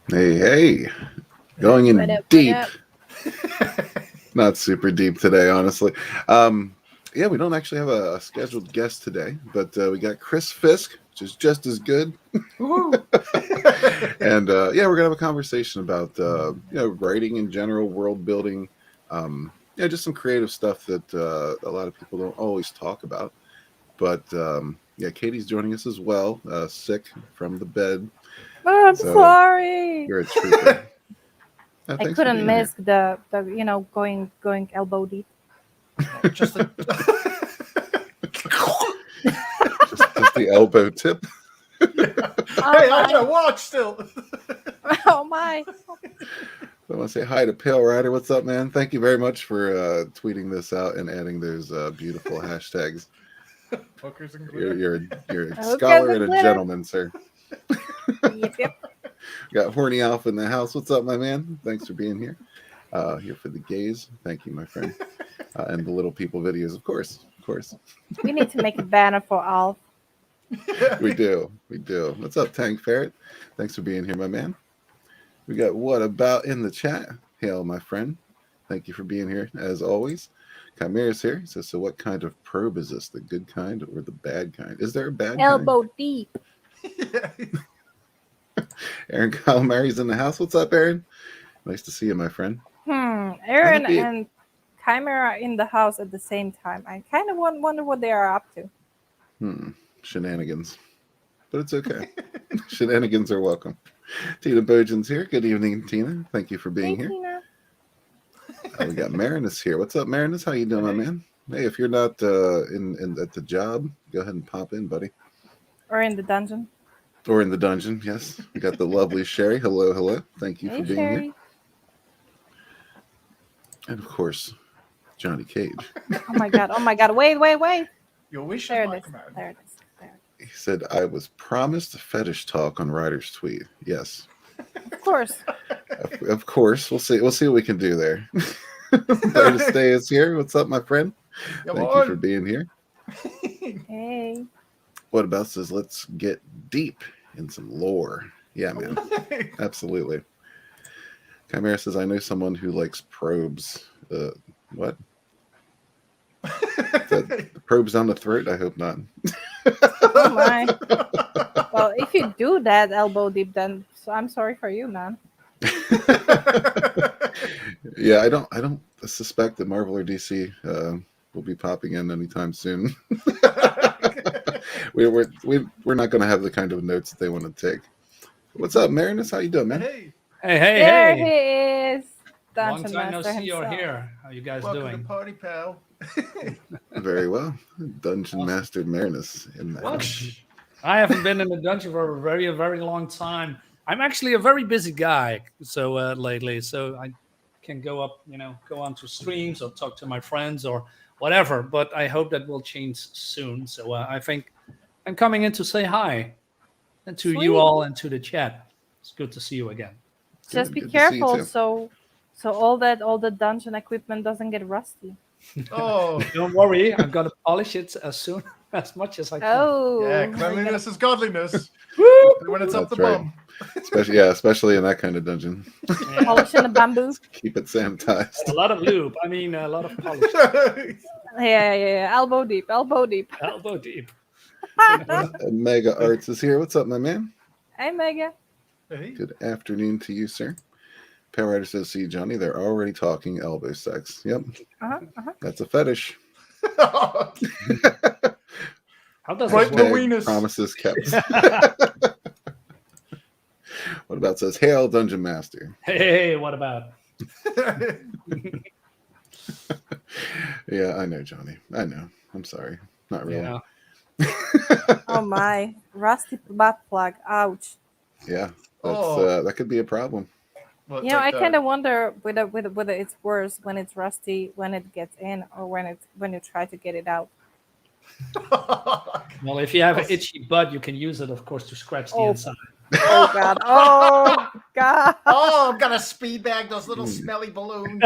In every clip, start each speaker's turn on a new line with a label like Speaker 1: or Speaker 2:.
Speaker 1: Hey, hey, going
Speaker 2: What
Speaker 1: in
Speaker 2: up? What
Speaker 1: deep.
Speaker 2: up?
Speaker 1: Not super deep today, honestly. Um, yeah, we don't actually have a scheduled guest today, but we got Chris Fisk, which is just as good.
Speaker 3: Woohoo!
Speaker 1: And yeah, we're gonna have a conversation about writing in general, world building, just some creative stuff that a lot of people don't always talk about. But yeah, Katie's joining us as well, sick from the bed,
Speaker 2: Oh, I'm
Speaker 1: so
Speaker 2: sorry.
Speaker 1: you're a trooper.
Speaker 2: I
Speaker 1: Thanks for
Speaker 2: couldn't
Speaker 1: being here.
Speaker 2: miss the going elbow deep.
Speaker 3: Just a...
Speaker 1: Just the elbow tip.
Speaker 3: Yeah.
Speaker 2: Oh
Speaker 3: Hey, I
Speaker 2: my!
Speaker 3: gotta watch still.
Speaker 2: Oh my!
Speaker 1: I want to say hi to Pale Rider. What's up, man? Thank you very much for tweeting this out and adding those beautiful hashtags.
Speaker 3: Hookers and
Speaker 1: You're
Speaker 3: glitter.
Speaker 1: you're a
Speaker 2: Who cares
Speaker 1: scholar
Speaker 2: the
Speaker 1: and a
Speaker 2: glitter?
Speaker 1: gentleman, sir.
Speaker 2: Yep, yep.
Speaker 1: Got Horny Alpha in the house. What's up, my man? Thanks for being here. Here for the gays. Thank you, my friend. And the little people videos, of course, of course.
Speaker 2: We need to make a banner for Alf.
Speaker 1: We do, we do. What's up, Tank Ferret? Thanks for being here, my man. We got what about in the chat? Hail, my friend. Thank you for being here as always. Chimera's here. He says, so what kind of probe is this? The good kind or the bad kind? Is there a bad kind?
Speaker 2: Elbow deep.
Speaker 3: Yeah.
Speaker 1: Aaron Calamari's in the house. What's up, Aaron? Nice to see you, my friend.
Speaker 2: Aaron
Speaker 1: be-
Speaker 2: and Chimera in the house at the same time. I kind of wonder what they are up to.
Speaker 1: Shenanigans. But it's okay. Shenanigans are welcome. Tina Bojan's here. Good evening, Tina. Thank you for being
Speaker 2: Hey,
Speaker 1: here.
Speaker 2: Tina.
Speaker 1: We got Marinus here. What's up, Marinus? How you doing, my
Speaker 3: Hey.
Speaker 1: man? Hey, if you're not in at the job, go ahead and pop in, buddy.
Speaker 2: Or in the dungeon.
Speaker 1: Or in the dungeon, yes. We got the lovely Sherry. Hello, hello. Thank you
Speaker 2: Hey,
Speaker 1: for being here.
Speaker 2: Sherry.
Speaker 1: And of course, Johnny Cage.
Speaker 2: Oh my god! Oh my god! Wait, wait, wait!
Speaker 3: Your wish
Speaker 2: There
Speaker 3: is
Speaker 2: it
Speaker 3: my
Speaker 2: is.
Speaker 3: command.
Speaker 2: There it is. There.
Speaker 1: He said, I was promised a fetish talk on Ryder's tweet. Yes.
Speaker 2: Of course.
Speaker 1: Of course. We'll see what we can do there. There to stay is here. What's up, my friend?
Speaker 3: Come
Speaker 1: Thank you for
Speaker 3: on.
Speaker 1: being here.
Speaker 2: Hey.
Speaker 1: What about says let's get deep in some lore. Yeah, man. Absolutely. Chimera says, I know someone who likes probes. What? The probes down the throat? I hope not.
Speaker 2: Oh my. Well, if you do that elbow deep, then I'm sorry for you, man.
Speaker 1: Yeah, I don't suspect that Marvel or DC will be popping in anytime soon. we're not going to have the kind of notes that they want to take. What's up, Marinus? How you doing, man?
Speaker 3: Hey,
Speaker 4: Hey, hey,
Speaker 2: There
Speaker 4: hey!
Speaker 2: he is.
Speaker 4: Long
Speaker 2: Dungeon
Speaker 4: time no
Speaker 2: Master
Speaker 4: see you're
Speaker 2: himself.
Speaker 4: here. How you guys
Speaker 3: welcome to
Speaker 4: doing?
Speaker 3: Party Pal.
Speaker 1: Very well. Dungeon
Speaker 4: Awesome.
Speaker 1: Master Marinus in the
Speaker 4: What?
Speaker 1: house.
Speaker 4: I haven't been in the dungeon for a very long time. I'm actually a very busy guy, so lately, so I can go onto streams or talk to my friends or whatever. But I hope that will change soon. So I think I'm coming in to say hi, and to you
Speaker 2: Sweet.
Speaker 4: all and to the chat. It's good to see you again.
Speaker 2: Just be
Speaker 1: Good to see you
Speaker 2: careful,
Speaker 1: too.
Speaker 2: so all the dungeon equipment doesn't get rusty.
Speaker 3: Oh,
Speaker 4: Don't worry, I'm gonna polish it as much as I can.
Speaker 2: Oh.
Speaker 3: yeah,
Speaker 2: are you
Speaker 3: cleanliness is godliness.
Speaker 4: Woo!
Speaker 3: When it's up
Speaker 1: That's
Speaker 3: the
Speaker 1: right.
Speaker 3: bum.
Speaker 1: Especially in that kind of dungeon.
Speaker 2: gonna polish in the bamboo?
Speaker 1: Keep it sanitized.
Speaker 4: A lot of lube. I mean, a lot of polish.
Speaker 2: Yeah. Elbow deep. Elbow deep.
Speaker 4: Elbow deep.
Speaker 1: Mega Arts is here. What's up, my man?
Speaker 2: Hey, Mega.
Speaker 3: Hey.
Speaker 1: Good afternoon to you, sir. Power Rider says, see, Johnny, they're already talking elbow sex. Yep, that's a fetish.
Speaker 4: How does
Speaker 3: Right
Speaker 4: it
Speaker 3: in the
Speaker 4: work?
Speaker 3: weenus.
Speaker 1: Promises kept. What about says, hail, Dungeon Master?
Speaker 4: Hey, what about?
Speaker 1: Yeah, I know, Johnny. I know. I'm sorry. Not really.
Speaker 4: Yeah.
Speaker 2: Oh my. Rusty butt plug. Ouch.
Speaker 1: Yeah, that's
Speaker 3: Oh.
Speaker 1: that could be a problem.
Speaker 3: Well,
Speaker 2: You know, I
Speaker 3: like
Speaker 2: kind of wonder whether it's worse when it's rusty when it gets in or when you try to get it out.
Speaker 4: Well, if you have an itchy butt, you can use it, of course, to scratch the
Speaker 2: Oh.
Speaker 4: inside.
Speaker 2: Oh god. Oh god.
Speaker 3: Oh, I'm gonna speed bag those little smelly balloons.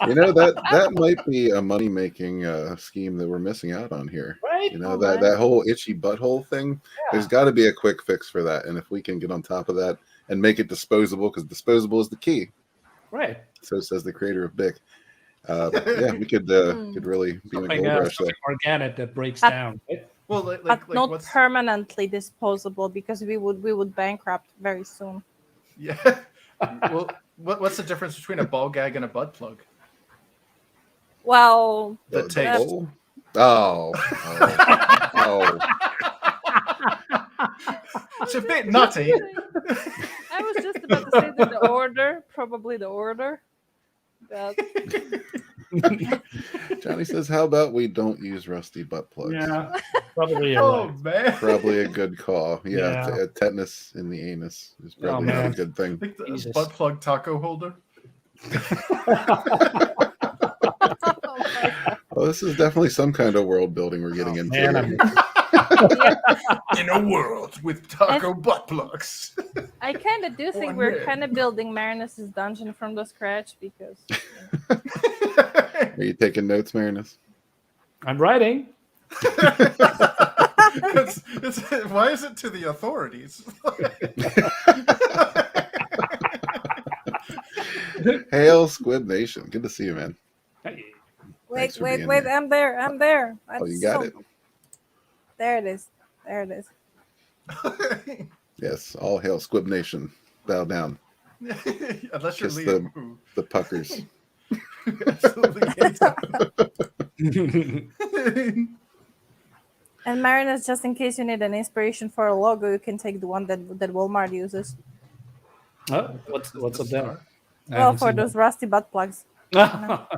Speaker 1: You know that might be a money making scheme that we're missing out on here.
Speaker 4: Right?
Speaker 1: You know
Speaker 2: Oh,
Speaker 1: that
Speaker 2: my.
Speaker 1: that whole itchy butthole thing. There's got to be a quick fix for that, and if we can get on top of that, and make it disposable, because disposable is the key.
Speaker 4: Right.
Speaker 1: So says the creator of Bic. Yeah, we could really be in a gold rush
Speaker 4: Something
Speaker 1: there.
Speaker 4: organic that breaks
Speaker 2: But-
Speaker 4: down. Right?
Speaker 3: Well,
Speaker 2: But not
Speaker 3: what's
Speaker 2: permanently disposable, because we would bankrupt very soon.
Speaker 3: yeah? Well, what's the difference between a ball gag and a butt plug?
Speaker 2: Well,
Speaker 3: The taste.
Speaker 1: bowl? Oh.
Speaker 3: It's a bit nutty.
Speaker 2: I was just about to say that the order, probably the order. But
Speaker 1: Johnny says, how about we don't use rusty butt plugs?
Speaker 4: Yeah, probably.
Speaker 3: Oh
Speaker 4: Right.
Speaker 3: man.
Speaker 1: Probably a good call. Yeah,
Speaker 4: Yeah.
Speaker 1: tetanus in the anus is probably not a
Speaker 4: man.
Speaker 1: good thing.
Speaker 3: Like the
Speaker 4: Jesus.
Speaker 3: butt plug taco holder.
Speaker 1: Well, this is definitely some kind of world building we're getting into.
Speaker 4: Man,
Speaker 1: here.
Speaker 3: In a world with taco butt plugs.
Speaker 2: I kind of do think
Speaker 3: One
Speaker 2: we're
Speaker 3: man.
Speaker 2: kind of building Marinus's dungeon from the scratch, because
Speaker 1: Are you taking notes, Marinus?
Speaker 4: I'm writing.
Speaker 3: Why is it to the authorities?
Speaker 1: Hail, Squib Nation. Good to see you, man.
Speaker 4: Hey.
Speaker 1: Thanks
Speaker 2: wait,
Speaker 1: for being
Speaker 2: wait,
Speaker 1: here.
Speaker 2: I'm there.
Speaker 1: Oh, you got it.
Speaker 2: There it is.
Speaker 1: Yes, all hail, Squib Nation. Bow down.
Speaker 3: Unless you're
Speaker 1: Kiss
Speaker 3: Liam, who
Speaker 1: The puckers.
Speaker 3: absolutely hates it.
Speaker 2: And Marinus, just in case you need an inspiration for a logo, you can take the one that Walmart uses.
Speaker 4: Oh, what's up there? I
Speaker 2: Well,
Speaker 4: haven't
Speaker 2: for
Speaker 4: seen
Speaker 2: those rusty butt plugs.
Speaker 4: that.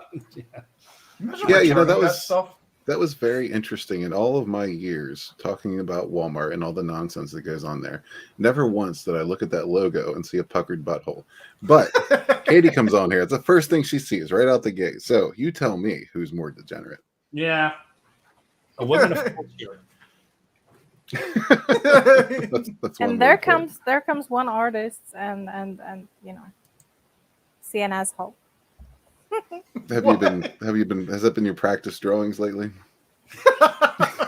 Speaker 3: Imagine
Speaker 1: Yeah,
Speaker 3: returning
Speaker 1: that was-
Speaker 3: stuff.
Speaker 1: That was very interesting. In all of my years talking about Walmart and all the nonsense that goes on there, never once did I look at that logo and see a puckered butthole. But Katie comes on here. It's the first thing she sees right out the gate. So you tell me who's more degenerate.
Speaker 4: Yeah. A woman of culture.
Speaker 1: That's one
Speaker 2: And there
Speaker 1: word for it.
Speaker 2: comes one artist and see an asshole.
Speaker 1: Has that been your practice drawings lately?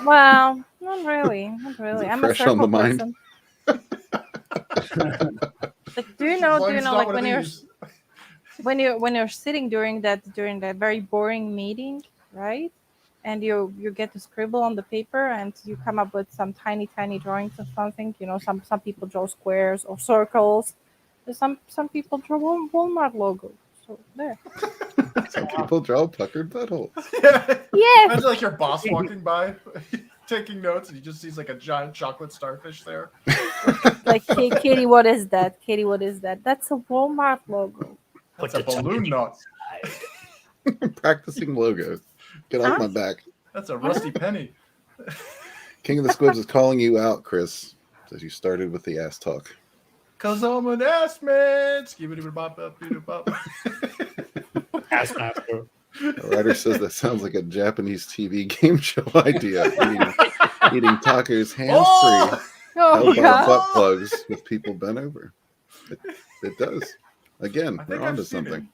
Speaker 2: Well, not really.
Speaker 1: it
Speaker 2: I'm a
Speaker 1: fresh on the
Speaker 2: circle
Speaker 1: mind?
Speaker 2: person. Like, do you know, like when you're sitting during that very boring meeting, right? And you get to scribble on the paper and you come up with some tiny drawings of something. Some people draw squares or circles. Some people draw Walmart logo. So there.
Speaker 1: Some people draw puckered buttholes.
Speaker 2: Yes.
Speaker 3: Imagine like your boss walking by, taking notes, and he just sees like a giant chocolate starfish there.
Speaker 2: Like, Katie, what is that? Katie, what is that? That's a Walmart logo.
Speaker 3: That's a balloon knot.
Speaker 1: Practicing logos. Get off my back.
Speaker 3: That's a rusty penny.
Speaker 1: King of the Squibs is calling you out, Chris, as you started with the ass talk.
Speaker 3: Cause I'm an ass man. Skibbity-bop-bop.
Speaker 4: Ass master.
Speaker 1: A writer says that sounds like a Japanese TV game show idea. Eating tacos hands-free.
Speaker 3: Oh!
Speaker 2: Oh
Speaker 1: Held by
Speaker 2: God.
Speaker 1: butt plugs with people bent over. It does. Again,
Speaker 3: I
Speaker 1: we're
Speaker 3: think
Speaker 1: onto
Speaker 3: I've seen
Speaker 1: something.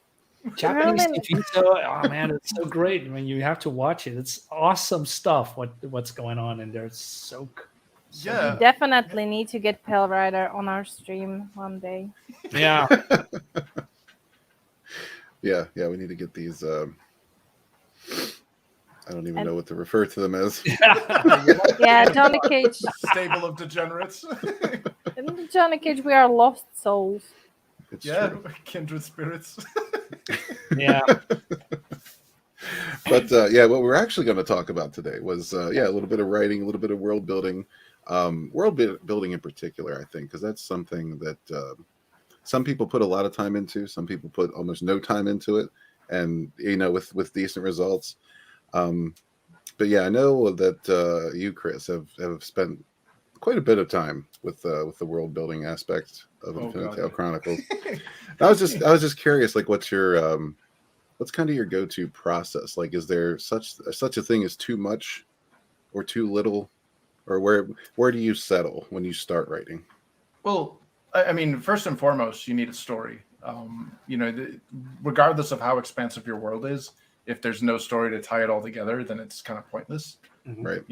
Speaker 4: Japanese
Speaker 2: Really?
Speaker 4: TV show. Oh man, it's so great. I mean, you have to watch it. It's awesome stuff. What's going on in there? It's so.
Speaker 3: Yeah.
Speaker 2: Definitely need to get Pale Rider on our stream one day.
Speaker 4: Yeah.
Speaker 1: Yeah, we need to get these. I don't even know what to refer to them as.
Speaker 2: Yeah, Johnny Cage.
Speaker 3: Stable of degenerates.
Speaker 2: In Johnny Cage, we are lost souls.
Speaker 1: It's
Speaker 3: Yeah,
Speaker 1: true.
Speaker 3: kindred spirits.
Speaker 4: Yeah.
Speaker 1: But what we're actually going to talk about today was a little bit of writing, a little bit of world building, building in particular, I think, because that's something that some people put a lot of time into. Some people put almost no time into it, and with decent results. But yeah, I know that you, Chris, have spent quite a bit of time with the world building aspect of Infinite Tale Chronicles. I was just curious, like, what's kind of your go-to process? Like, is there such a thing as too much or too little, or where do you settle when you start writing?
Speaker 3: Well, I mean, first and foremost, you need a story. Regardless of how expansive your world is, if there's no story to tie it all together, then it's kind of pointless.
Speaker 4: Mhm.
Speaker 1: Right.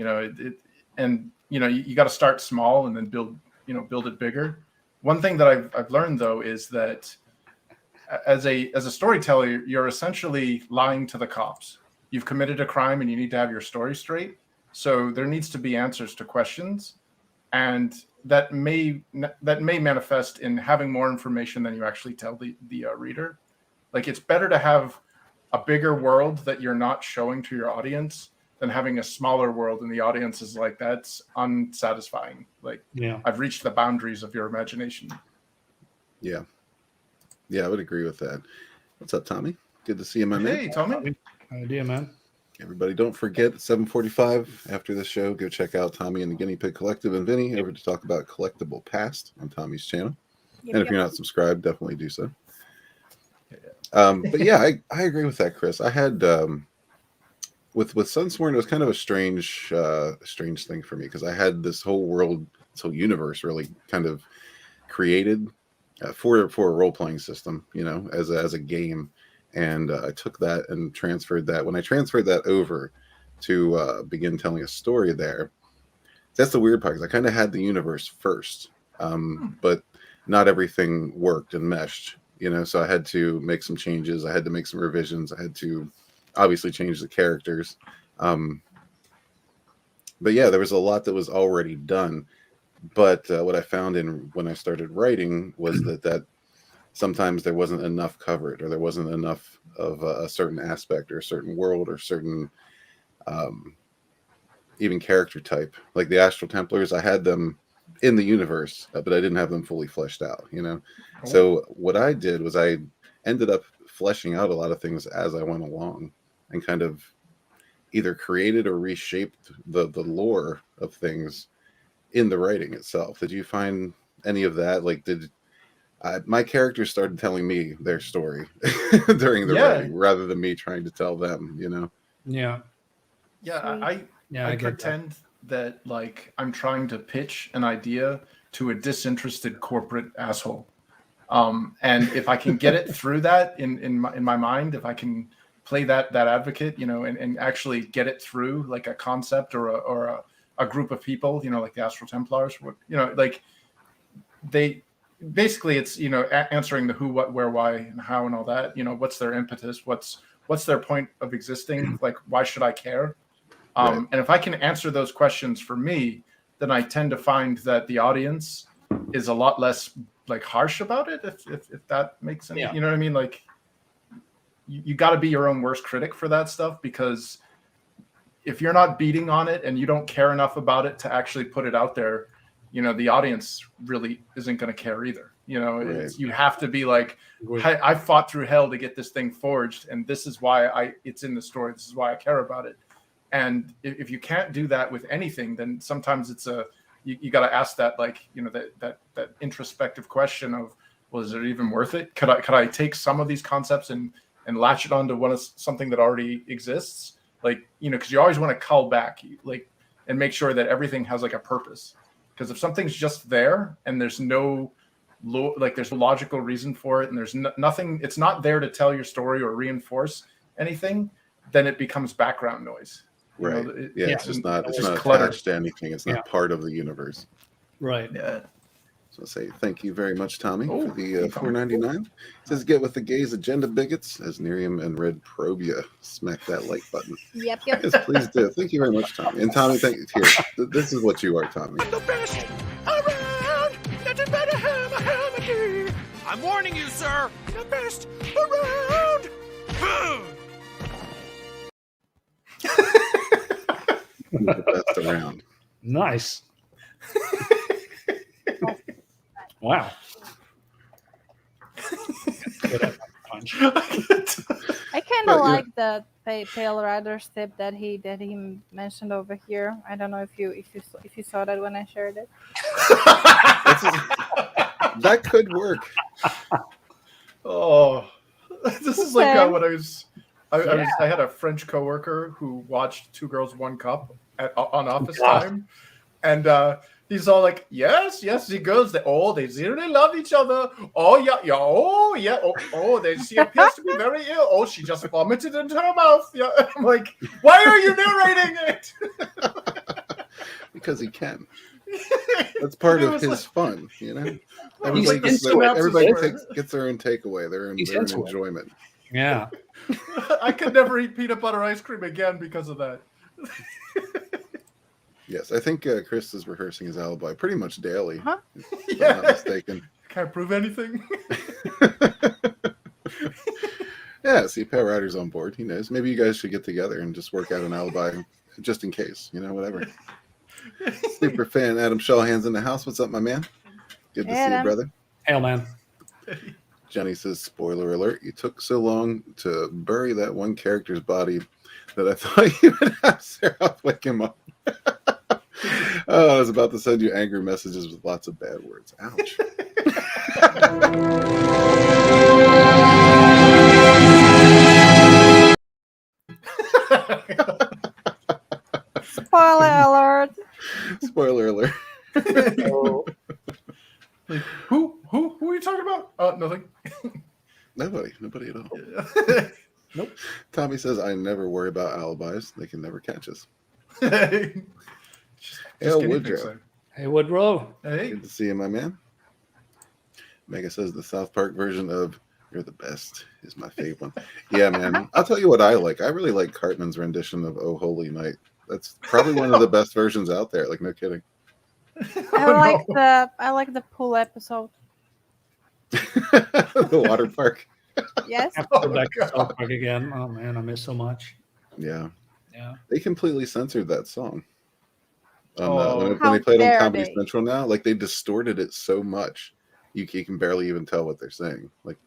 Speaker 3: You got to start small and then build it bigger. One thing that I've learned though is that as a storyteller, you're essentially lying to the cops. You've committed a crime and you need to have your story straight. So there needs to be answers to questions, and that may manifest in having more information than you actually tell the reader. Like, it's better to have a bigger world that you're not showing to your audience than having a smaller world and the audience is like, that's unsatisfying. Like, I've reached the boundaries of your imagination.
Speaker 1: Yeah, I would agree with that. What's up, Tommy? Good to see you, my man.
Speaker 3: Hey, Tommy.
Speaker 4: Idea, man.
Speaker 1: Everybody, don't forget, 7:45 after the show, go check out Tommy and the Guinea Pig Collective and Vinny over to talk about Collectible Past on Tommy's channel. And if you're not subscribed, definitely do so. But yeah, I agree with that, Chris. I had with Sunsworn, it was kind of a strange thing for me because I had this whole world, this whole universe really kind of created for a role-playing system, you know, as a game. And I took that and transferred that. When I transferred that over to begin telling a story there, that's the weird part, because I kind of had the universe first, but not everything worked and meshed, you know, so I had to make some changes. I had to make some revisions. I had to obviously change the characters. But yeah, there was a lot that was already done. But what I found when I started writing was that sometimes there wasn't enough covered, or there wasn't enough of a certain aspect or a certain world or certain even character type. Like the Astral Templars, I had them in the universe, but I didn't have them fully fleshed out, you know? Oh. So what I did was I ended up fleshing out a lot of things as I went along and kind of either created or reshaped the lore of things in the writing itself. Did you find any of that? Like, my characters started telling me their story during the writing rather than me trying to tell them, you know?
Speaker 3: I pretend that like I'm trying to pitch an idea to a disinterested corporate asshole. And if I can get it through that in my mind, if I can play that advocate, you know, and actually get it through like a concept or a group of people, you know, like the Astral Templars, you know, like basically it's, you know, answering the who, what, where, why, and how, and all that, you know, what's their impetus, what's their point of existing, like, why should I care? And if I can answer those questions for me, then I tend to find that the audience is a lot less like harsh about it, if that makes sense. You know what I mean? Like, you got to be your own worst critic for that stuff, because if you're not beating on it and you don't care enough about it to actually put it out there, you know, the audience really isn't going to care either. You know, you have to be like, I fought through hell to get this thing forged, and this is why it's in the story. This is why I care about it. And if you can't do that with anything, then sometimes it's you got to ask that, like, you know, that introspective question of, well, is it even worth it? Could I take some of these concepts and latch it onto something that already exists? Like, you know, because you always want to cull back, like, and make sure that everything has like a purpose. Because if something's just there and there's no there's a logical reason for it, and there's nothing, it's not there to tell your story or reinforce anything, then it becomes background noise.
Speaker 1: Right.
Speaker 3: You know,
Speaker 1: it's just not
Speaker 3: cluttered.
Speaker 1: attached to anything. It's not part of the universe.
Speaker 4: Right.
Speaker 3: Yeah.
Speaker 1: So say thank you very much, Tommy, for the $4.99. It says get with the gays agenda bigots as NyRiam and Red probe you. Smack that like button.
Speaker 2: Yep.
Speaker 1: Yes, please do. Thank you very much, Tommy. And Tommy, thank you. Here, this is what you are, Tommy.
Speaker 5: I'm the best around. Nothing better hammer. I'm warning you, sir. The best around.
Speaker 1: The best around.
Speaker 4: Nice. Wow.
Speaker 2: I kind of like the Pale Rider's tip that he mentioned over here. I don't know if you saw that when I shared it.
Speaker 1: That could work.
Speaker 3: Oh, this is like when I had a French coworker who watched Two Girls, One Cup on office time, and he's all like, yes, the girls, they really love each other. Oh yeah, she appears to be very ill. Oh, she just vomited into her mouth. Yeah, I'm like, why are you narrating it?
Speaker 1: Because he can. That's part of
Speaker 3: was
Speaker 1: his fun, you know.
Speaker 3: He's
Speaker 1: Everybody gets
Speaker 4: into it.
Speaker 1: gets their own takeaway, their own
Speaker 4: He's into it.
Speaker 1: enjoyment.
Speaker 4: Yeah.
Speaker 3: I could never eat peanut butter ice cream again because of that.
Speaker 1: Yes, I think Chris is rehearsing his alibi pretty much daily.
Speaker 2: Huh?
Speaker 1: If I'm not mistaken.
Speaker 3: Can't prove anything.
Speaker 1: Yeah, see, Pat Ryder's on board. He knows. Maybe you guys should get together and just work out an alibi, just in case. Whatever. Super fan Adam Shawhan's in the house. What's up, my man? Good to see you,
Speaker 2: Adam.
Speaker 1: brother.
Speaker 4: Hell, man.
Speaker 1: Jenny says, spoiler alert, you took so long to bury that one character's body that I thought you would have Sarah wake him up. Oh, I was about to send you angry messages with lots of bad words. Ouch.
Speaker 2: Spoiler alert.
Speaker 1: Spoiler alert.
Speaker 3: Like, who are you talking about? Nothing.
Speaker 1: Nobody at all.
Speaker 3: Yeah.
Speaker 1: Nope. Tommy says, I never worry about alibis. They can never catch us.
Speaker 3: Just
Speaker 1: Hale
Speaker 3: guinea pigs
Speaker 1: Woodrow.
Speaker 3: there.
Speaker 4: Hey, Woodrow.
Speaker 3: Hey.
Speaker 1: Good to see you, my man. Mega says the South Park version of You're the Best is my favorite one. Yeah, man. I'll tell you what I like. I really like Cartman's rendition of Oh Holy Night. That's probably one of the best versions out there. Like, no kidding.
Speaker 2: I like the pool episode.
Speaker 1: The water park.
Speaker 2: Yes.
Speaker 4: Go back to South Park again. Oh man, I miss so much.
Speaker 1: Yeah.
Speaker 4: Yeah.
Speaker 1: They completely censored that song.
Speaker 3: Oh.
Speaker 1: When
Speaker 2: How
Speaker 1: they played on
Speaker 2: dare
Speaker 1: Comedy
Speaker 2: they.
Speaker 1: Central now, like they distorted it so much, you can barely even tell what they're saying. Like,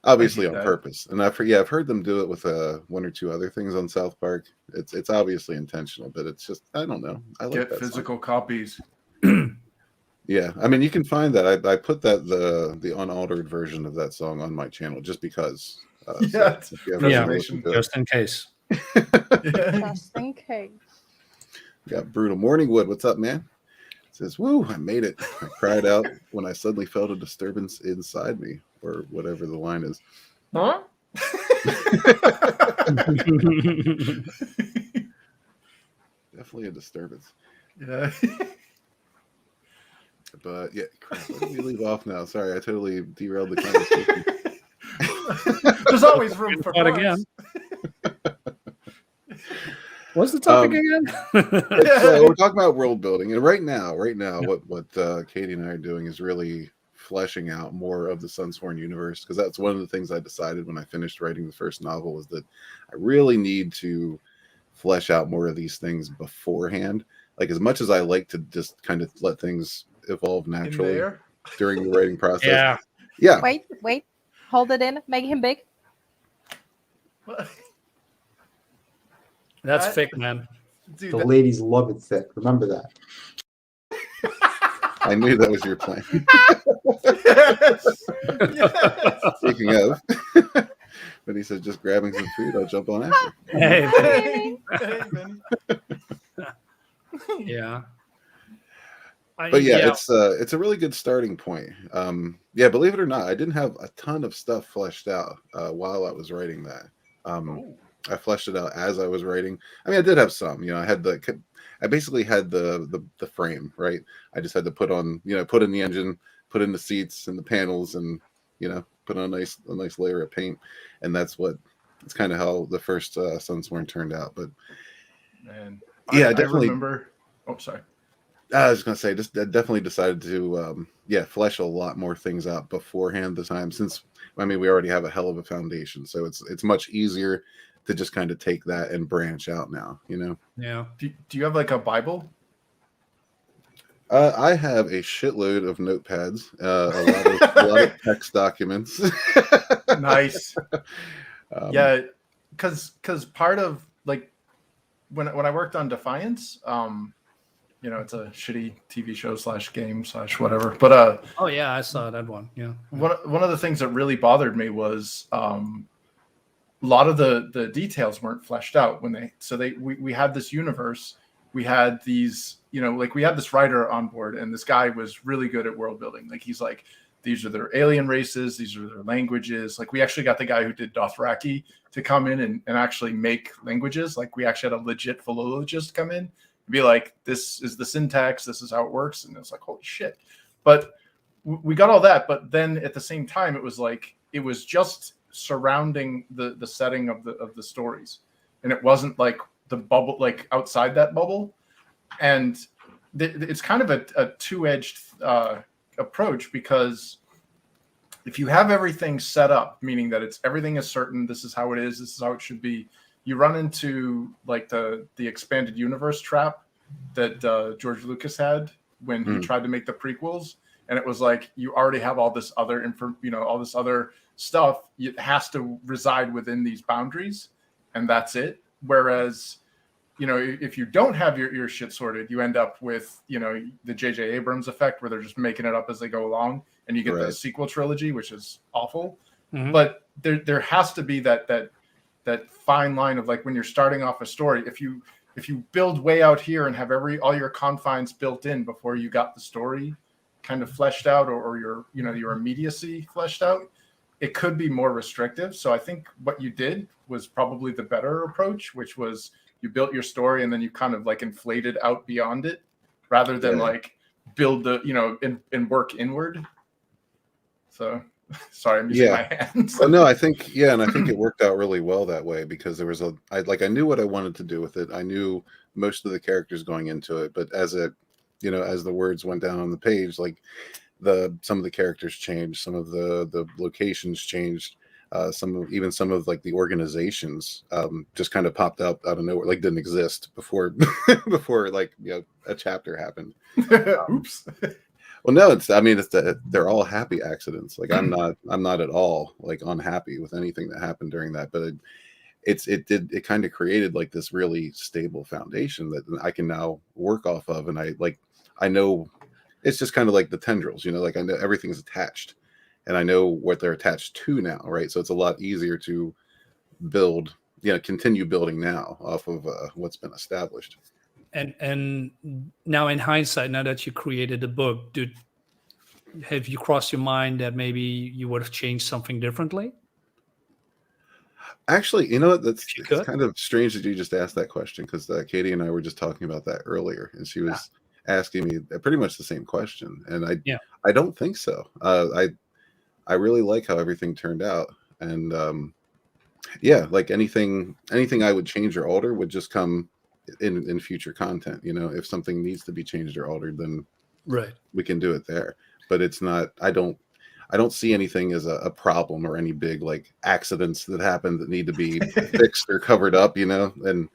Speaker 1: obviously
Speaker 3: I
Speaker 1: on
Speaker 3: get that.
Speaker 1: purpose. And I've heard them do it with one or two other things on South Park. It's obviously intentional, but it's just, I don't know. I like
Speaker 3: Get
Speaker 1: that
Speaker 3: physical copies.
Speaker 1: song. Yeah, I mean, you can find that. I put that the unaltered version of that song on my channel just because.
Speaker 3: Yeah,
Speaker 1: if you ever
Speaker 4: Yeah.
Speaker 1: wanna listen to it.
Speaker 4: Just in case.
Speaker 3: Yeah.
Speaker 2: Just in case.
Speaker 1: Got Brutal Morningwood. What's up, man? Says, woo, I made it. I cried out when I suddenly felt a disturbance inside me, or whatever the line is.
Speaker 3: Huh?
Speaker 1: Definitely a disturbance.
Speaker 3: Yeah.
Speaker 1: But yeah, crap. Where did we leave off now? Sorry, I totally derailed the conversation.
Speaker 3: There's always room for
Speaker 4: Thought
Speaker 3: growth.
Speaker 4: again. What's the topic again?
Speaker 1: So we're talking about world building, and right now, what Katie and I are doing is really fleshing out more of the Sunsworn universe, because that's one of the things I decided when I finished writing the first novel, was that I really need to flesh out more of these things beforehand. Like, as much as I like to just kind of let things evolve
Speaker 3: In
Speaker 1: naturally
Speaker 3: there.
Speaker 1: during the writing process.
Speaker 4: Yeah.
Speaker 1: Yeah.
Speaker 2: Wait. Hold it in. Make him big.
Speaker 4: That's
Speaker 3: I-
Speaker 4: thick, man.
Speaker 3: Dude,
Speaker 6: The ladies love it thick. Remember that.
Speaker 1: I knew that was your plan.
Speaker 3: yes.
Speaker 1: Speaking of, but he said, just grabbing some food, I'll jump on after.
Speaker 4: Hey,
Speaker 3: Hey, Vinny.
Speaker 4: yeah.
Speaker 1: But yeah, it's a really good starting point. Yeah, believe it or not, I didn't have a ton of stuff fleshed out while I was writing that. I fleshed it out as I was writing. I mean, I did have some. I basically had the frame, right? I just had to put in the engine, put in the seats and the panels, and put on a nice layer of paint, and that's kind of how the first Sunsworn turned out. But
Speaker 3: Man,
Speaker 1: yeah,
Speaker 3: I
Speaker 1: definitely.
Speaker 3: remember. Oh, sorry.
Speaker 1: I was gonna say, I definitely decided to flesh a lot more things out beforehand this time, since we already have a hell of a foundation, so it's much easier to just kind of take that and branch out now.
Speaker 4: Yeah.
Speaker 3: Do you have like a Bible?
Speaker 1: I have a shitload of notepads, a lot of text documents.
Speaker 3: Nice.
Speaker 1: Yeah,
Speaker 3: because part of like when I worked on Defiance, it's a shitty TV show / game / whatever. But
Speaker 4: Oh yeah, I saw that one. Yeah.
Speaker 3: one of the things that really bothered me was a lot of the details weren't fleshed out we had this universe, we had these, we had this writer on board, and this guy was really good at world building. Like, he's like, these are their alien races, these are their languages. Like, we actually got the guy who did Dothraki to come in and actually make languages. Like, we actually had a legit philologist come in be like, this is the syntax, this is how it works, and it's like, holy shit. But we got all that, but then at the same time, it was like it was just surrounding the setting of the stories, and it wasn't like the bubble, like outside that bubble. And it's kind of a two-edged approach, because if you have everything set up, meaning that everything is certain, this is how it is, this is how it should be, you run into like the expanded universe trap that George Lucas had when he tried to make the prequels. And it was like, you already have all this other all this other stuff. It has to reside within these boundaries, and that's it. Whereas, if you don't have your shit sorted, you end up with, the J.J. Abrams effect, where they're just making it up as they go along, and you get the sequel trilogy, which is awful. But there has to be that fine line of like, when you're starting off a story, if you build way out here and have all your confines built in before you got the story kind of fleshed out, or your immediacy fleshed out, it could be more restrictive. So I think what you did was probably the better approach, which was you built your story and then you kind of like inflated out beyond it, rather than like build and work inward. So sorry, I'm using my hands.
Speaker 1: No, I think it worked out really well that way, because there was I knew what I wanted to do with it. I knew most of the characters going into it, but as the words went down on the page, like some of the characters changed, some of the locations changed, some of like the organizations just kind of popped out of nowhere, like didn't exist before like a chapter happened.
Speaker 3: Oops.
Speaker 1: Well, no, they're all happy accidents. Like I'm not at all like unhappy with anything that happened during that, but it kind of created like this really stable foundation that I can now work off of, and I know it's just kind of like the tendrils, like I know everything's attached, and I know what they're attached to now, right? So it's a lot easier to continue building now off of what's been established.
Speaker 4: And now in hindsight, now that you created the book, have you crossed your mind that maybe you would have changed something differently?
Speaker 1: Actually, it's kind of strange that you just asked that question, because Katie and I were just talking about that earlier, and she was asking me pretty much the same question, and I don't think so. I really like how everything turned out, and like anything I would change or alter would just come in future content. If something needs to be changed or altered, then we can do it there. But it's not. I don't see anything as a problem or any big like accidents that happen that need to be fixed or covered up. And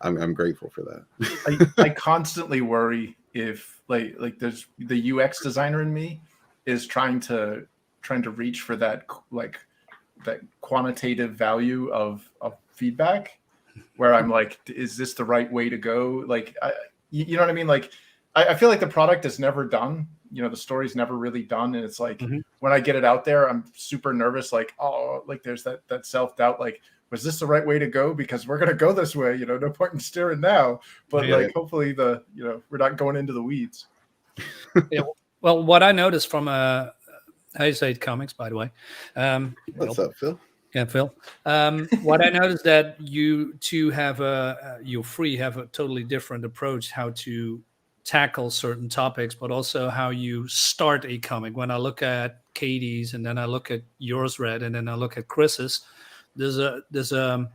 Speaker 1: I'm grateful for that.
Speaker 3: I constantly worry if like there's the UX designer in me is trying to reach for that quantitative value of feedback, where I'm like, is this the right way to go? Like, you know what I mean? Like, I feel like the product is never done. The story's never really done. And it's like, when I get it out there, I'm super nervous. Like, oh, like there's that self-doubt. Like, was this the right way to go? Because we're going to go this way, no point in steering now. But hopefully we're not going into the weeds.
Speaker 4: Well, what I noticed from Hayeside Comics, by the way.
Speaker 1: What's up, Phil?
Speaker 4: Yeah, Phil. What I noticed that you two have you three have a totally different approach how to tackle certain topics, but also how you start a comic. When I look at Katie's, and then I look at yours, Red, and then I look at Chris's, there's a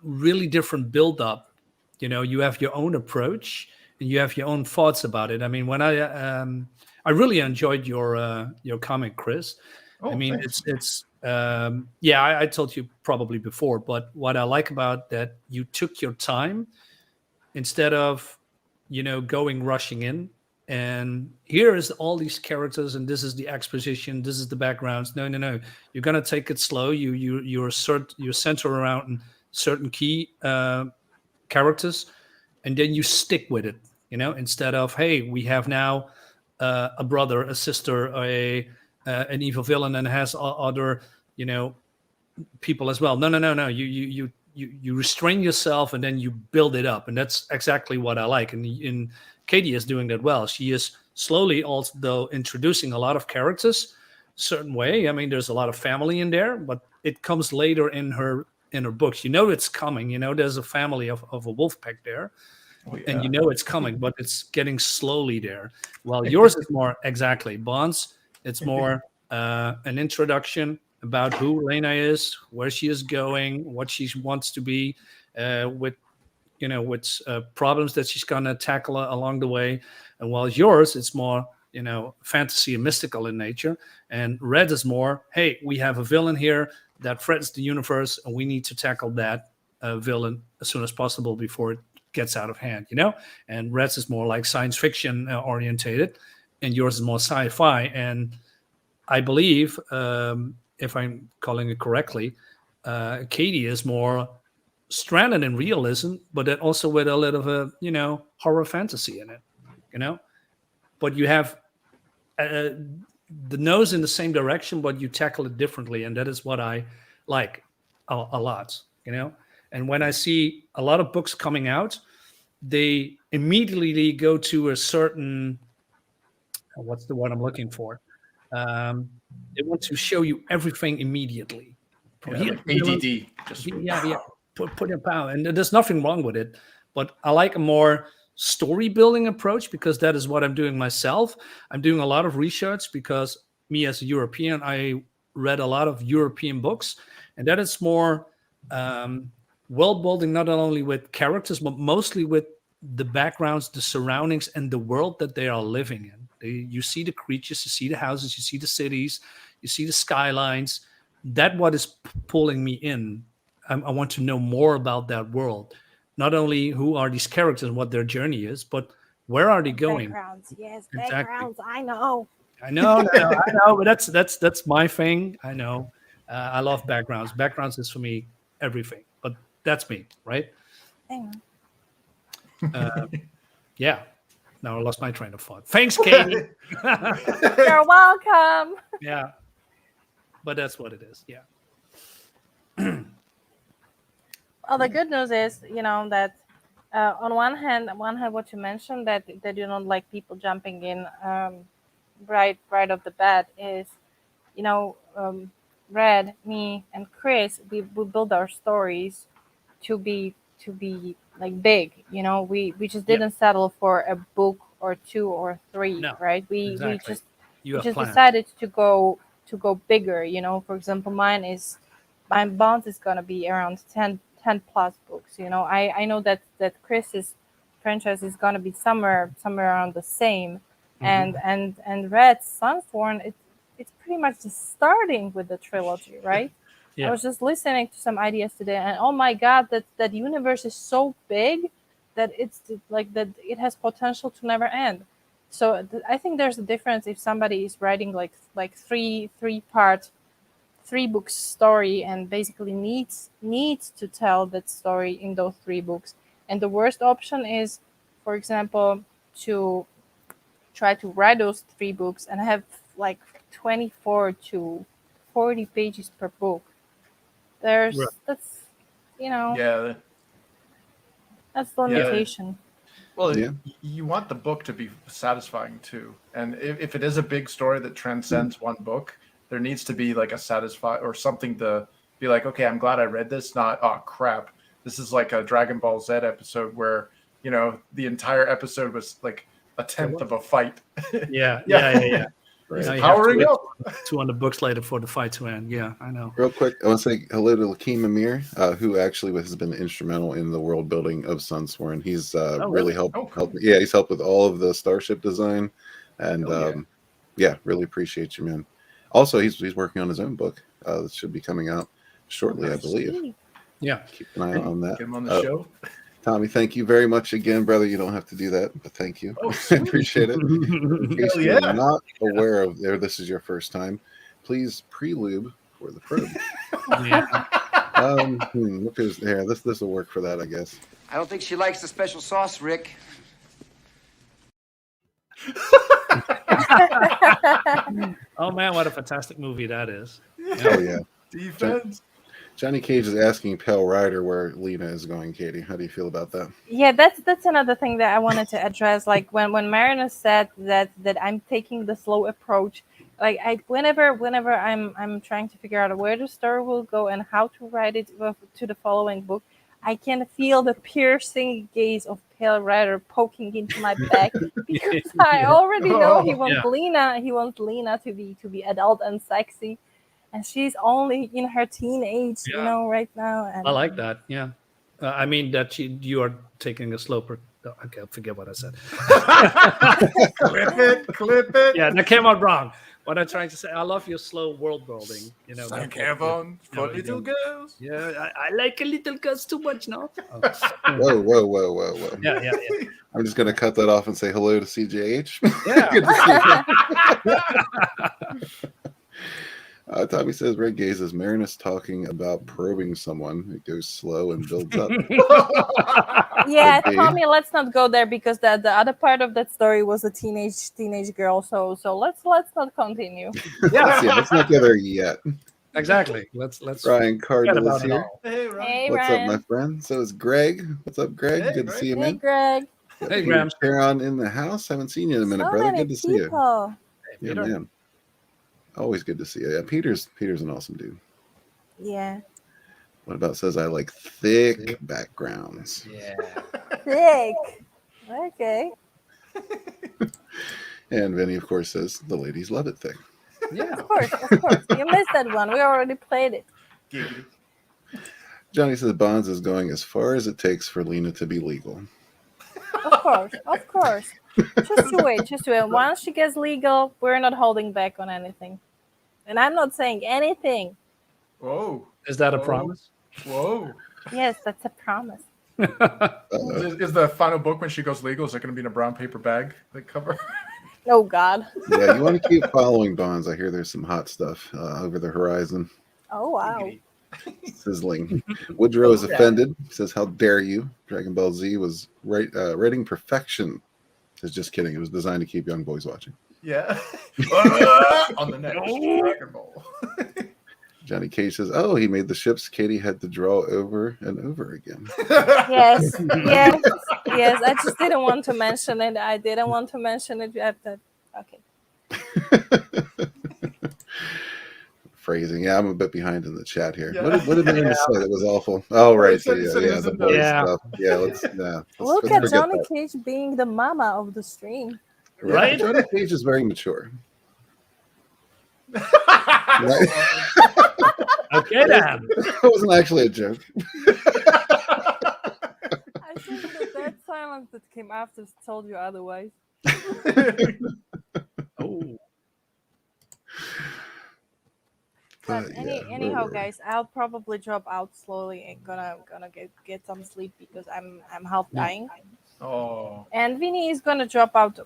Speaker 4: really different build-up. You have your own approach, and you have your own thoughts about it. I mean, when I really enjoyed your comic, Chris.
Speaker 3: Oh,
Speaker 4: I mean,
Speaker 3: thanks.
Speaker 4: it's I told you probably before, but what I like about that, you took your time instead of going rushing in, and here is all these characters, and this is the exposition, this is the backgrounds. No, you're gonna take it slow. You're center around certain key characters, and then you stick with it. Instead of, hey, we have now a brother, a sister, an evil villain, and has other people as well. No. You restrain yourself, and then you build it up, and that's exactly what I like. And Katie is doing that well. She is slowly, although introducing a lot of characters, certain way. I mean, there's a lot of family in there, but it comes later in her books. It's coming. There's a family of a wolf pack there, and you know it's coming, but it's getting slowly there. Well, yours is more exactly Bonds. It's more an introduction about who Lena is, where she is going, what she wants to be, with problems that she's gonna tackle along the way. And while yours, it's more fantasy and mystical in nature. And Red is more, hey, we have a villain here that threatens the universe, and we need to tackle that villain as soon as possible before it gets out of hand. And Red's is more like science fiction orientated, and yours is more sci-fi. And I believe, if I'm calling it correctly, Katie is more stranded in realism, but then also with a little of a horror fantasy in it. But you have the nose in the same direction, but you tackle it differently, and that is what I like a lot. And when I see a lot of books coming out, they immediately go to a certain, what's the word I'm looking for? They want to show you everything immediately.
Speaker 3: Like ADD. Just
Speaker 4: Put in power, and there's nothing wrong with it. But I like a more story building approach, because that is what I'm doing myself. I'm doing a lot of research because me as a European, I read a lot of European books, and that is more world building, not only with characters, but mostly with the backgrounds, the surroundings, and the world that they are living in. You see the creatures, you see the houses, you see the cities, you see the skylines. That's what is pulling me in. I want to know more about that world. Not only who are these characters and what their journey is, but where are they going?
Speaker 2: Backgrounds, yes,
Speaker 4: Exactly.
Speaker 2: backgrounds. I know.
Speaker 4: I know, but that's my thing. I know. I love backgrounds. Backgrounds is for me everything. But that's me, right? Yeah. Now I lost my train of thought. Thanks, Katie.
Speaker 2: You're welcome.
Speaker 4: Yeah. But that's what it is. Yeah.
Speaker 2: Well, the good news is, that on one hand, what you mentioned, that you don't like people jumping in right off the bat is, Red, me, and Chris, we build our stories to be like big. We just didn't settle for a book or 2 or 3,
Speaker 4: No,
Speaker 2: right?
Speaker 4: exactly.
Speaker 2: We just decided to go bigger. For example, my Bonds is gonna be around 10 plus books. I know that Chris's franchise is gonna be somewhere around the same, and Red's Sunsworn, it's pretty much just starting with the trilogy, right?
Speaker 4: Yeah.
Speaker 2: I was just listening to some ideas today, and oh my god, that universe is so big that it's like that it has potential to never end. So I think there's a difference if somebody is writing like three-part, 3 books story, and basically needs to tell that story in those 3 books. And the worst option is, for example, to try to write those 3 books and have like 24 to 40 pages per book. That's that's the limitation.
Speaker 3: Well, you want the book to be satisfying too, and if it is a big story that transcends one book, there needs to be like a or something to be like, okay, I'm glad I read this. Not, oh crap, this is like a Dragon Ball Z episode where the entire episode was like a tenth of a fight.
Speaker 4: Yeah.
Speaker 3: Powering up
Speaker 4: 200 books later for the fight to end. Yeah, I know.
Speaker 1: Real quick, I want to say hello to Lakeem Amir, who actually has been instrumental in the world building of Sunsworn. He's really helped. Yeah, he's helped with all of the starship design, and really appreciate you, man. Also, he's working on his own book that should be coming out shortly, I believe.
Speaker 4: Yeah,
Speaker 1: keep an eye on that.
Speaker 3: Get him on the show.
Speaker 1: Tommy, thank you very much again, brother. You don't have to do that, but thank you. I appreciate it. In case you're not aware of this is your first time, please pre-lube for the probe. Look who's there. This will work for that, I guess.
Speaker 7: I don't think she likes the special sauce, Rick.
Speaker 4: Oh man, what a fantastic movie that is.
Speaker 1: Oh yeah.
Speaker 3: Defense.
Speaker 1: Johnny Cage is asking Pale Rider where Lena is going, Katie. How do you feel about that?
Speaker 2: Yeah, that's another thing that I wanted to address. Like when Marina said that I'm taking the slow approach, like whenever I'm trying to figure out where the story will go and how to write it to the following book, I can feel the piercing gaze of Pale Rider poking into my back because I already know he wants Lena. He wants Lena to be adult and sexy, and she's only in her teenage, right now. And
Speaker 4: I like that. Yeah, I mean that you are taking a slow. Okay, forget what I said.
Speaker 3: Clip it.
Speaker 4: Yeah, that came out wrong. What I'm trying to say, I love your slow world building.
Speaker 3: Thank heaven for little girls.
Speaker 4: Yeah, I like a little girls too much, no? Oh.
Speaker 1: Whoa.
Speaker 4: Yeah.
Speaker 1: I'm just going to cut that off and say hello to CJH.
Speaker 4: Yeah.
Speaker 1: Good to see you. Tommy says, red gaze is Marinus talking about probing someone. It goes slow and builds up.
Speaker 2: Yeah, Tommy, let's not go there because the other part of that story was a teenage girl. So let's not continue.
Speaker 1: Let's not get there yet.
Speaker 4: Exactly. Let's
Speaker 1: Ryan Cardinal is here.
Speaker 3: Hey, Ryan.
Speaker 2: Hey,
Speaker 1: What's
Speaker 2: Ryan.
Speaker 1: up, my friend? So is Greg. What's up, Greg?
Speaker 3: Hey,
Speaker 1: Good to see you,
Speaker 2: Hey,
Speaker 1: man.
Speaker 2: Greg.
Speaker 4: Hey, Graham.
Speaker 1: Sharon in the house. Haven't seen you in a minute,
Speaker 2: So
Speaker 1: brother.
Speaker 2: many
Speaker 1: Good to see you.
Speaker 2: people.
Speaker 1: Yeah, man. Always good to see you. Yeah, Peter's an awesome dude.
Speaker 2: Yeah.
Speaker 1: What about says I like thick backgrounds?
Speaker 4: Yeah.
Speaker 2: Thick. Okay.
Speaker 1: And Vinny, of course, says the ladies love it thick.
Speaker 4: Yeah.
Speaker 2: Of course. You missed that one. We already played it.
Speaker 3: Giggity.
Speaker 1: Johnny says Bonds is going as far as it takes for Lena to be legal.
Speaker 2: Of course. Just to wait. Once she gets legal, we're not holding back on anything. And I'm not saying anything.
Speaker 3: Whoa.
Speaker 4: Is that a promise?
Speaker 3: Whoa.
Speaker 2: Yes, that's a promise.
Speaker 3: Is the final book when she goes legal, is it going to be in a brown paper bag, the cover?
Speaker 2: Oh, God.
Speaker 1: Yeah, you want to keep following Bonds. I hear there's some hot stuff over the horizon.
Speaker 2: Oh, wow.
Speaker 1: Sizzling. Woodrow is offended. He says, how dare you? Dragon Ball Z was writing perfection. Says, just kidding. It was designed to keep young boys watching.
Speaker 3: Yeah. On the next Dragon Ball.
Speaker 1: Johnny Cage says, oh, he made the ships Katie had to draw over and over again.
Speaker 2: Yes. I just didn't want to mention it. Okay.
Speaker 1: Phrasing. Yeah, I'm a bit behind in the chat here.
Speaker 3: Yeah.
Speaker 1: What did Marina say that was awful? Oh, right. So,
Speaker 3: He
Speaker 1: yeah,
Speaker 3: said it was
Speaker 1: the
Speaker 3: a
Speaker 1: boys
Speaker 4: yeah.
Speaker 1: stuff. Yeah, let's
Speaker 2: Look
Speaker 1: forget
Speaker 2: at Johnny
Speaker 1: that.
Speaker 2: Cage being the mama of the stream.
Speaker 1: Yeah,
Speaker 4: Right?
Speaker 1: Johnny Cage is very mature.
Speaker 4: Okay, then.
Speaker 1: That wasn't actually a joke.
Speaker 2: I think that silence that came after told you otherwise.
Speaker 4: Oh.
Speaker 1: But,
Speaker 2: Anyhow, guys, I'll probably drop out slowly and gonna get some sleep because I'm half dying.
Speaker 3: Oh.
Speaker 2: And Vinny is gonna drop out,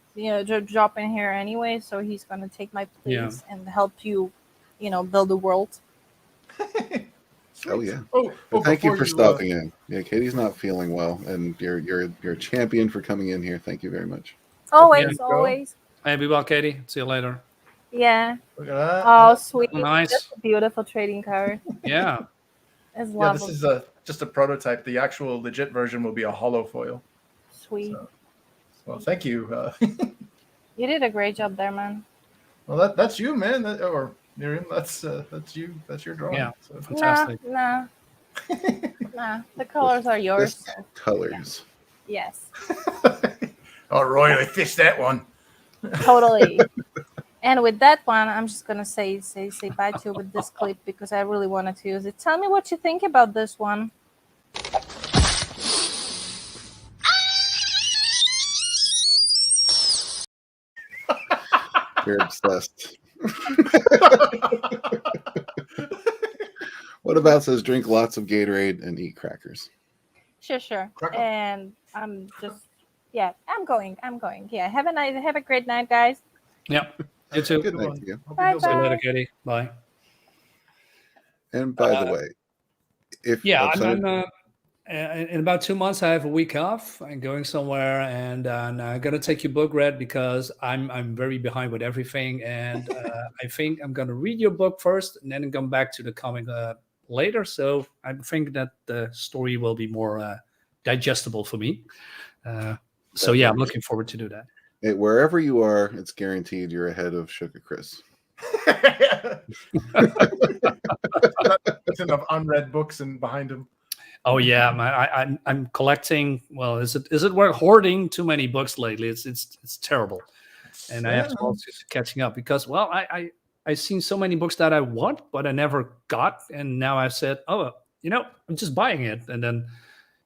Speaker 2: drop in here anyway. So he's gonna take my place and help you, build the world.
Speaker 1: Oh yeah.
Speaker 3: Oh,
Speaker 1: Thank you for
Speaker 3: before
Speaker 1: stopping in. Yeah, Katie's not feeling well, and you're a champion for coming in here. Thank you very much.
Speaker 2: Always.
Speaker 4: Hey, be well, Katie. See you later.
Speaker 2: Yeah.
Speaker 3: Look at that.
Speaker 2: Oh, sweet.
Speaker 4: Nice.
Speaker 2: That's a beautiful trading card.
Speaker 4: Yeah.
Speaker 2: It's
Speaker 3: Yeah,
Speaker 2: lovely.
Speaker 3: this is just a prototype. The actual legit version will be a hollow foil.
Speaker 2: Sweet.
Speaker 3: Well, thank you.
Speaker 2: You did a great job there, man.
Speaker 3: Well, that's you, man. Or NyRiam, that's you. That's your drawing.
Speaker 4: Yeah.
Speaker 3: So.
Speaker 4: Fantastic.
Speaker 2: Nah. The colors are yours.
Speaker 1: This colors.
Speaker 2: Yes.
Speaker 3: Oh, Roy, I fished that one.
Speaker 2: Totally. And with that one, I'm just gonna say bye to you with this clip because I really wanted to use it. Tell me what you think about this one.
Speaker 1: You're obsessed. What about says drink lots of Gatorade and eat crackers?
Speaker 2: Sure.
Speaker 3: Cracker.
Speaker 2: And I'm going. Yeah. Have a great night, guys.
Speaker 4: Yep. You too.
Speaker 1: Good night to you.
Speaker 2: Bye.
Speaker 4: See you later, Katie. Bye.
Speaker 1: And by the way, if
Speaker 4: in about 2 months, I have a week off. I'm going somewhere, and I'm gonna take your book, Red, because I'm very behind with everything, and I think I'm gonna read your book first, and then come back to the comic later. So I think that the story will be more digestible for me. So yeah, I'm looking forward to do that.
Speaker 1: Wherever you are, it's guaranteed you're ahead of Sugar Chris.
Speaker 3: That's enough unread books and behind him.
Speaker 4: Oh yeah, I'm collecting. Well, is it worth hoarding too many books lately? It's terrible, and I have to also catching up because well, I seen so many books that I want, but I never got, and now I've said, oh, I'm just buying it, and then,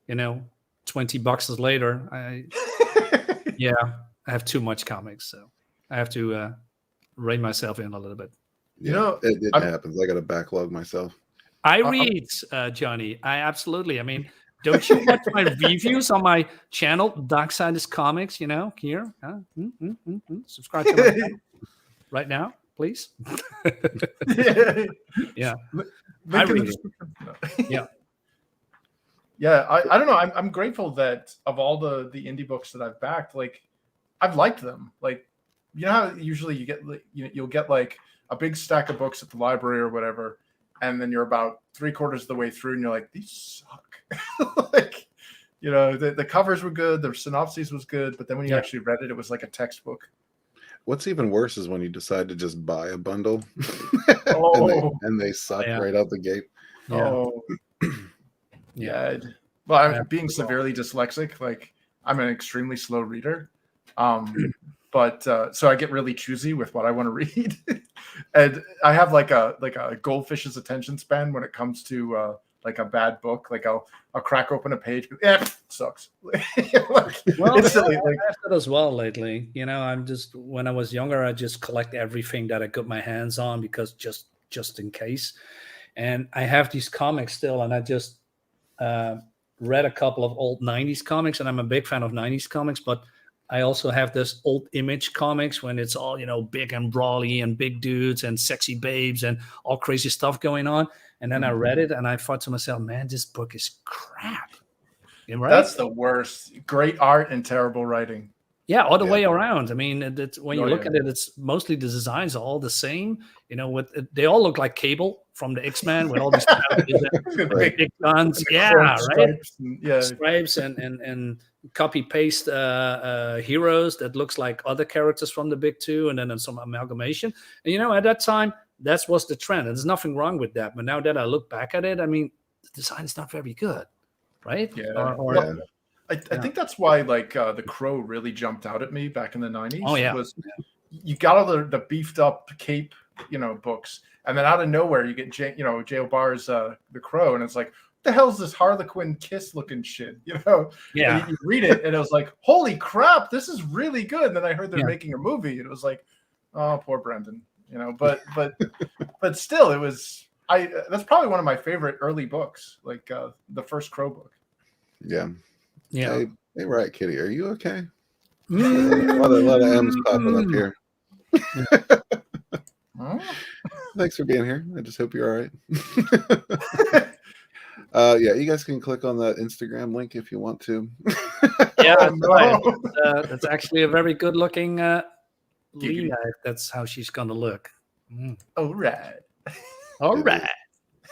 Speaker 4: $20 later, I have too much comics, so I have to rein myself in a little bit.
Speaker 1: It happens. I got to backlog myself.
Speaker 4: I read, Johnny. I absolutely. I mean, don't you watch my reviews on my channel, Dark Side is Comics? Here, subscribe to my channel right now, please. Yeah, I read it.
Speaker 3: Yeah. I don't know. I'm grateful that of all the indie books that I've backed, like I've liked them. Like, how usually you get you'll get like a big stack of books at the library or whatever, and then you're about 3/4 of the way through, and you're like, these suck. Like, the covers were good, the synopsis was good, but then when you actually read it, it was like a textbook.
Speaker 1: What's even worse is when you decide to just buy a bundle, and they suck right out the gate.
Speaker 3: Oh, yeah. Well, I'm being severely dyslexic. Like, I'm an extremely slow reader. But so I get really choosy with what I want to read, and I have like a goldfish's attention span when it comes to like a bad book. Like I'll crack open a page, but sucks.
Speaker 4: Instantly, I have that as well lately. I'm just when I was younger, I just collect everything that I got my hands on because just in case. And I have these comics still, and I just read a couple of old 90s comics, and I'm a big fan of 90s comics, but I also have this old Image comics when it's all, big and brawly and big dudes and sexy babes and all crazy stuff going on. And then I read it and I thought to myself, man, this book is crap. Right?
Speaker 3: That's the worst. Great art and terrible writing.
Speaker 4: Yeah, all the way around. I mean, when you look at it, it's mostly the designs are all the same. They all look like Cable from the X-Men with all these big guns. Yeah, right. Stripes and copy paste heroes that looks like other characters from the big two, and then some amalgamation. And at that time, that was the trend. And there's nothing wrong with that. But now that I look back at it, I mean, the design is not very good, right?
Speaker 3: Yeah. I think that's why The Crow really jumped out at me back in the 90s.
Speaker 4: Oh yeah,
Speaker 3: you got all the beefed up cape, books, and then out of nowhere you get J.O. Barr's The Crow, and it's like, what the hell's this Harlequin Kiss looking shit?
Speaker 4: Yeah.
Speaker 3: And you read it, and it was like, holy crap, this is really good. And then I heard they're making a movie, and it was like, oh, poor Brendan. But still, it was that's probably one of my favorite early books, like the first Crow book.
Speaker 1: Yeah.
Speaker 4: Yeah.
Speaker 1: Hey, right, Kitty, are you okay? A lot of M's popping up here. Thanks for being here. I just hope you're all right. You guys can click on that Instagram link if you want to.
Speaker 4: Yeah, that's right. That's actually a very good looking Leah. That's how she's gonna look.
Speaker 3: All right.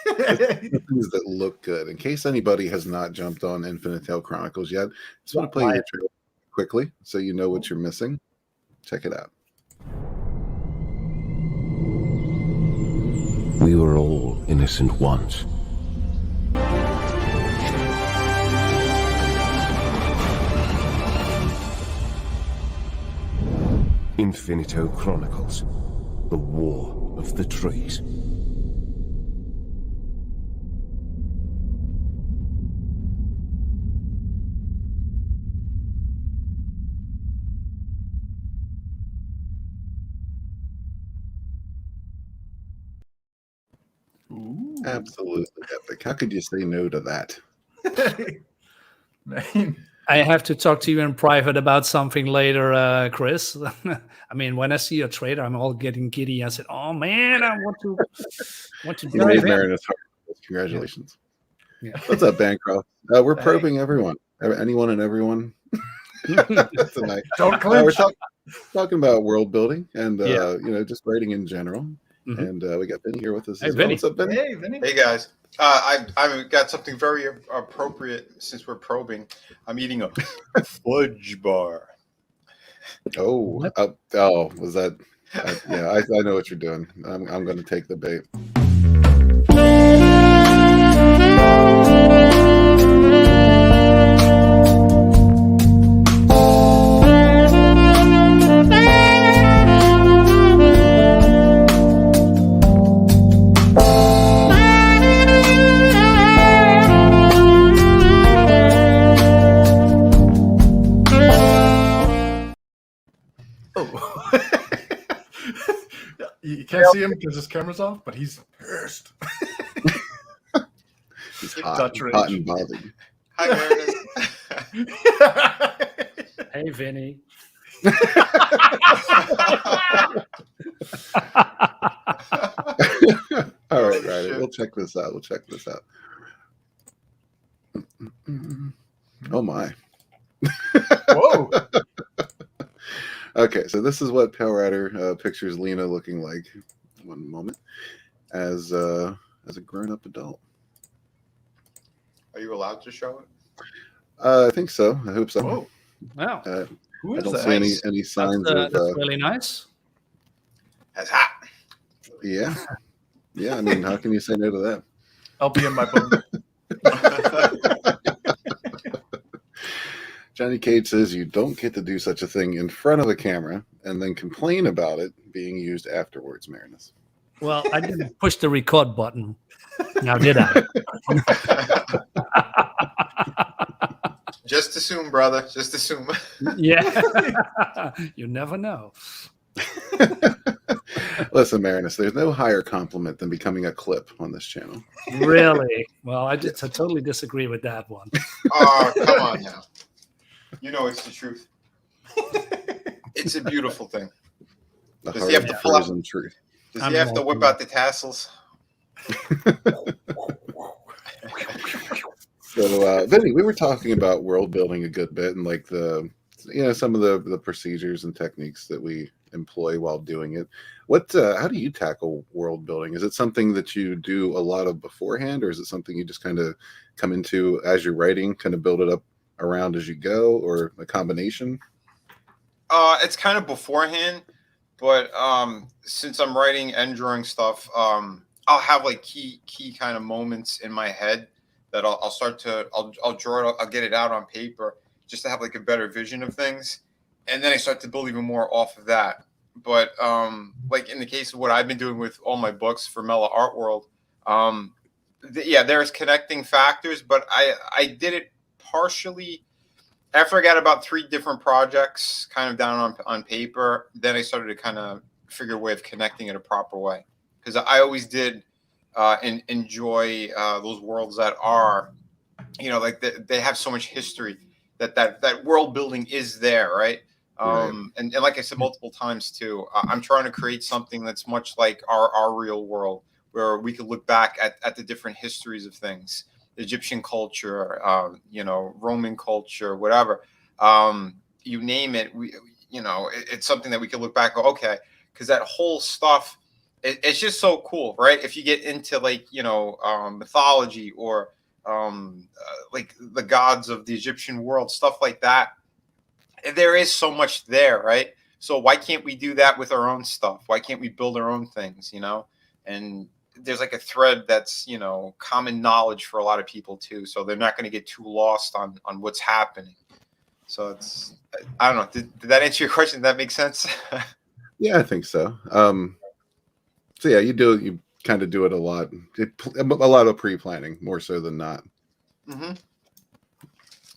Speaker 1: Things that look good. In case anybody has not jumped on Infinite Tale Chronicles yet, just want to play your trailer quickly so you know what you're missing. Check it out.
Speaker 8: We were all innocent once. Infinito Chronicles, the War of the Trees.
Speaker 3: Ooh.
Speaker 1: Absolutely epic. How could you say no to that?
Speaker 3: Man.
Speaker 4: I have to talk to you in private about something later, Chris. I mean, when I see a trailer, I'm all getting giddy. I said, "Oh man, I want to
Speaker 1: You made Marinus Heart. Congratulations." Yeah. What's up, Bancroft? We're probing everyone, anyone and everyone. Tonight.
Speaker 3: Don't clinch.
Speaker 1: We're talking about world building and just writing in general. And we got Vinny here with us.
Speaker 4: Hey, Vinny.
Speaker 1: What's up, Vinny?
Speaker 3: Hey, Vinny.
Speaker 9: Hey, guys. I've got something very appropriate since we're probing. I'm eating a fudge bar.
Speaker 1: Oh, was that? I know what you're doing. I'm going to take the bait.
Speaker 3: see him because his camera's off, but he's pissed.
Speaker 1: He's
Speaker 3: Dutch rage.
Speaker 1: hot and bothered.
Speaker 9: Hi, Meredith.
Speaker 4: Hey, Vinny.
Speaker 1: All right,
Speaker 9: Oh,
Speaker 1: Ryder.
Speaker 9: shit.
Speaker 1: We'll check this out. Oh my.
Speaker 3: Whoa.
Speaker 1: Okay, so this is what Pale Rider pictures Lena looking like. One moment, as a grown-up adult.
Speaker 9: Are you allowed to show it?
Speaker 1: I think so. I hope so.
Speaker 3: Whoa.
Speaker 4: Wow.
Speaker 3: Who
Speaker 1: I
Speaker 3: is
Speaker 1: don't
Speaker 3: that?
Speaker 1: see any
Speaker 4: That's,
Speaker 1: signs
Speaker 4: that's
Speaker 1: of.
Speaker 4: really nice.
Speaker 9: That's hot.
Speaker 1: Yeah. I mean, how can you say no to that?
Speaker 3: I'll be in my bone.
Speaker 1: Johnny Cage says you don't get to do such a thing in front of a camera and then complain about it being used afterwards, Marinus.
Speaker 4: Well, I didn't push the record button. Now, did I?
Speaker 9: Just assume, brother. Just assume.
Speaker 4: Yeah. You never know.
Speaker 1: Listen, Marinus, there's no higher compliment than becoming a clip on this channel.
Speaker 4: Really? Well, I totally disagree with that one.
Speaker 9: Oh, come on now. You know it's the truth. It's a beautiful thing.
Speaker 1: The
Speaker 9: Does
Speaker 1: heart
Speaker 9: he have
Speaker 1: of
Speaker 9: to
Speaker 1: the
Speaker 9: pull out-
Speaker 1: frozen truth.
Speaker 9: Does
Speaker 4: I'm
Speaker 9: he have to
Speaker 4: walking.
Speaker 9: whip out the tassels?
Speaker 1: So, Vinny, we were talking about world building a good bit and like some of the procedures and techniques that we employ while doing it. How do you tackle world building? Is it something that you do a lot of beforehand, or is it something you just kind of come into as you're writing, kind of build it up around as you go, or a combination?
Speaker 9: It's kind of beforehand, but since I'm writing and drawing stuff, I'll have like key kind of moments in my head that I'll start to I'll draw it, I'll get it out on paper just to have like a better vision of things, and then I start to build even more off of that. But like in the case of what I've been doing with all my books for Mela Art World, there's connecting factors, but I did it partially after I got about 3 different projects kind of down on paper. Then I started to kind of figure a way of connecting it a proper way, because I always did enjoy those worlds that are, like they have so much history that world building is there, right? And like I said multiple times too, I'm trying to create something that's much like our real world, where we could look back at the different histories of things, Egyptian culture, Roman culture, whatever, you name it. It's something that we could look back and go, okay, because that whole stuff, it's just so cool, right? If you get into like mythology or like the gods of the Egyptian world, stuff like that, there is so much there, right? So why can't we do that with our own stuff? Why can't we build our own things, and there's like a thread that's common knowledge for a lot of people too, so they're not going to get too lost on what's happening. So it's, I don't know, did that answer your question? Did that make sense?
Speaker 1: Yeah, I think so. So yeah, you kind of do it a lot. A lot of pre-planning, more so than not.
Speaker 9: Mm-hmm.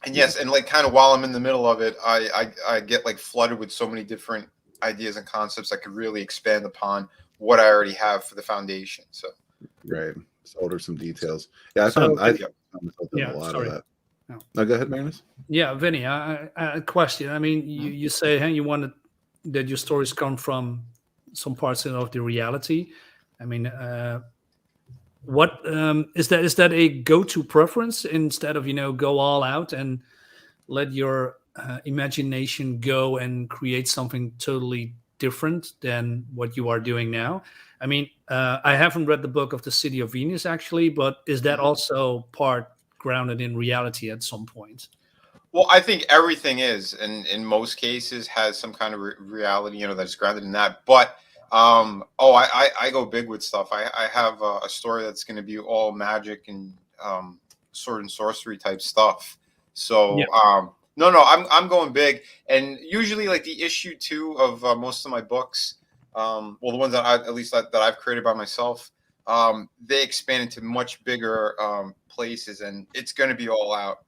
Speaker 9: And yes, and like kind of while I'm in the middle of it, I get like flooded with so many different ideas and concepts I could really expand upon what I already have for the foundation. So
Speaker 1: right, so alter some details. Yeah, I found myself in a lot of that. No, go ahead, Marinus.
Speaker 4: Yeah, Vinny, a question. I mean, you say, hey, you wanted that your stories come from some parts of the reality. I mean, what is that a go-to preference instead of go all out and let your imagination go and create something totally different than what you are doing now? I mean, I haven't read the book of the City of Venus actually, but is that also part grounded in reality at some point?
Speaker 9: Well, I think everything is, and in most cases has some kind of reality, that's grounded in that. But I go big with stuff. I have a story that's going to be all magic and sword and sorcery type stuff. So no, I'm going big, and usually like the issue 2 of most of my books, well, the ones that I've created by myself, they expand into much bigger places, and it's going to be all out.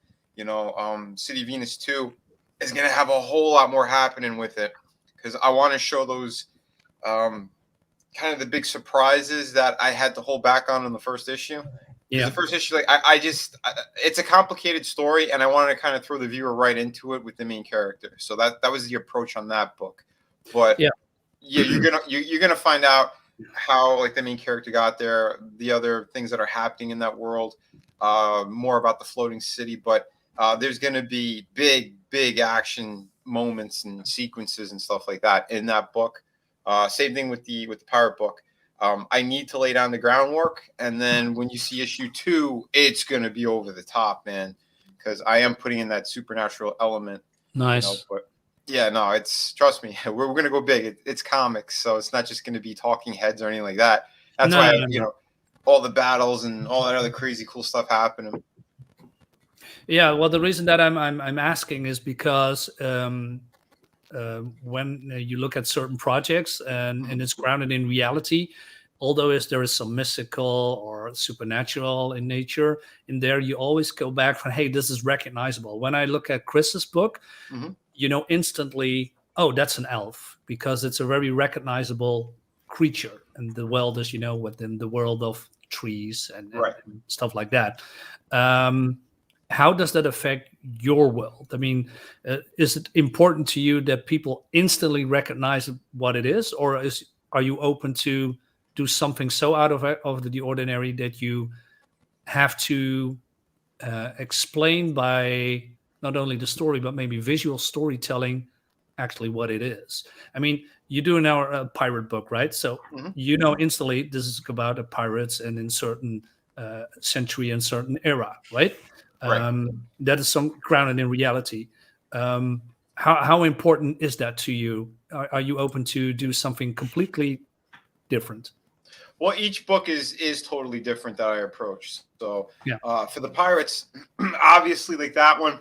Speaker 9: City of Venus 2 is going to have a whole lot more happening with it, because I want to show those kind of the big surprises that I had to hold back on in the first issue.
Speaker 4: Yeah.
Speaker 9: The first issue, like it's a complicated story, and I wanted to kind of throw the viewer right into it with the main character. So that was the approach on that book. But
Speaker 4: yeah,
Speaker 9: you're gonna find out how like the main character got there, the other things that are happening in that world, more about the floating city. But there's gonna be big action moments and sequences and stuff like that in that book. Same thing with the pirate book. I need to lay down the groundwork, and then when you see issue 2, it's gonna be over the top, man, because I am putting in that supernatural element.
Speaker 4: Nice.
Speaker 9: You know, but yeah, no, it's trust me, we're gonna go big. It's comics, so it's not just gonna be talking heads or anything like that. That's why you know all the battles and all that other crazy cool stuff happening.
Speaker 4: Yeah, well, the reason that I'm asking is because when you look at certain projects and it's grounded in reality, although there is some mystical or supernatural in nature in there, you always go back from, hey, this is recognizable. When I look at Chris's book, you know instantly, oh, that's an elf, because it's a very recognizable creature in the world, as you know, within the world of trees and stuff like that. How does that affect your world? I mean, is it important to you that people instantly recognize what it is, or are you open to do something so out of the ordinary that you have to explain by not only the story but maybe visual storytelling actually what it is? I mean, you do now a pirate book, right? So you know instantly this is about the pirates and in certain century and certain era, right? That is some grounded in reality. How important is that to you? Are you open to do something completely different?
Speaker 9: Well, each book is totally different that I approach. So for the pirates, obviously, like that one,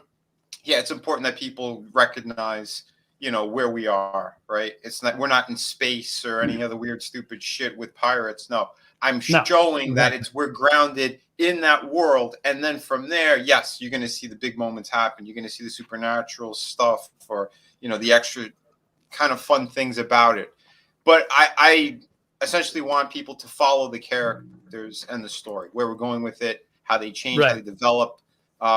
Speaker 9: yeah, it's important that people recognize, you know, where we are, right? It's not, we're not in space or any other weird, stupid shit with pirates. No, I'm showing that we're grounded in that world. And then from there, yes, you're going to see the big moments happen. You're going to see the supernatural stuff or, you know, the extra kind of fun things about it. But I essentially want people to follow the characters and the story, where we're going with it, how they change, how they develop,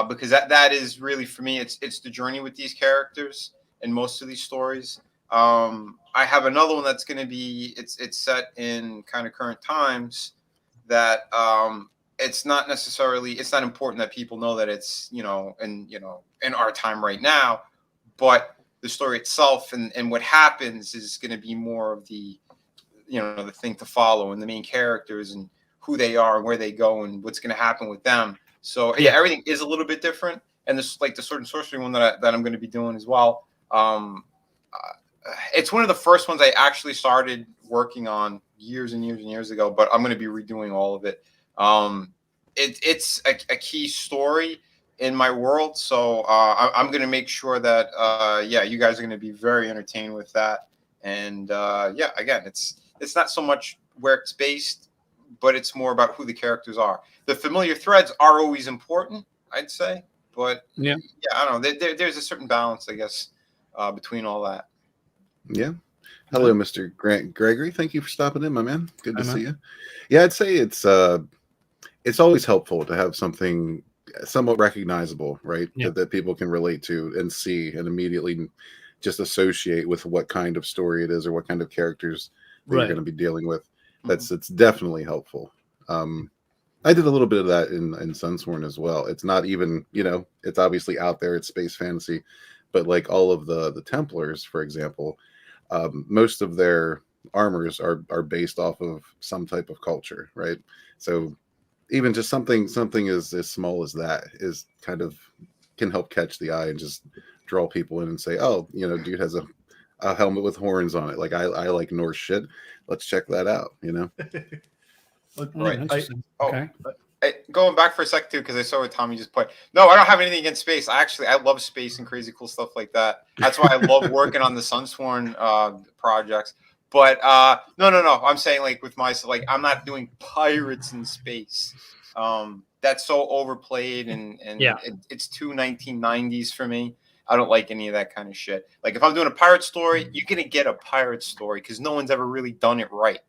Speaker 9: because that is really, for me, it's the journey with these characters in most of these stories. I have another one that's going to be, it's set in kind of current times that it's not important that people know that it's, in our time right now, but the story itself and what happens is going to be more of the, the thing to follow, and the main characters and who they are and where they go and what's going to happen with them. So yeah, everything is a little bit different. And this, like the Sword and Sorcery one that I'm going to be doing as well. It's one of the first ones I actually started working on years and years and years ago, but I'm going to be redoing all of it. It's a key story in my world. So I'm going to make sure that, you guys are going to be very entertained with that. And again, it's not so much where it's based, but it's more about who the characters are. The familiar threads are always important, I'd say, but I don't know. There's a certain balance, I guess, between all that.
Speaker 1: Yeah. Hello, Mr. Grant Gregory. Thank you for stopping in, my man. Good to see you. Yeah, I'd say it's always helpful to have something somewhat recognizable, right? That people can relate to and see and immediately just associate with what kind of story it is or what kind of characters that you're going to be dealing with. It's definitely helpful. I did a little bit of that in Sunsworn as well. It's not even, it's obviously out there, it's space fantasy, but like all of the Templars, for example, most of their armors are based off of some type of culture, right? So even just something as small as that is kind of can help catch the eye and just draw people in and say, oh, dude has a helmet with horns on it. Like I like Norse shit. Let's check that out.
Speaker 9: Right. Going back for a sec too, because I saw what Tommy just put. No, I don't have anything against space. I love space and crazy cool stuff like that. That's why I love working on the Sunsworn projects. But no. I'm saying like with my I'm not doing pirates in space. That's so overplayed and it's too 1990s for me. I don't like any of that kind of shit. Like if I'm doing a pirate story, you're gonna get a pirate story because no one's ever really done it right.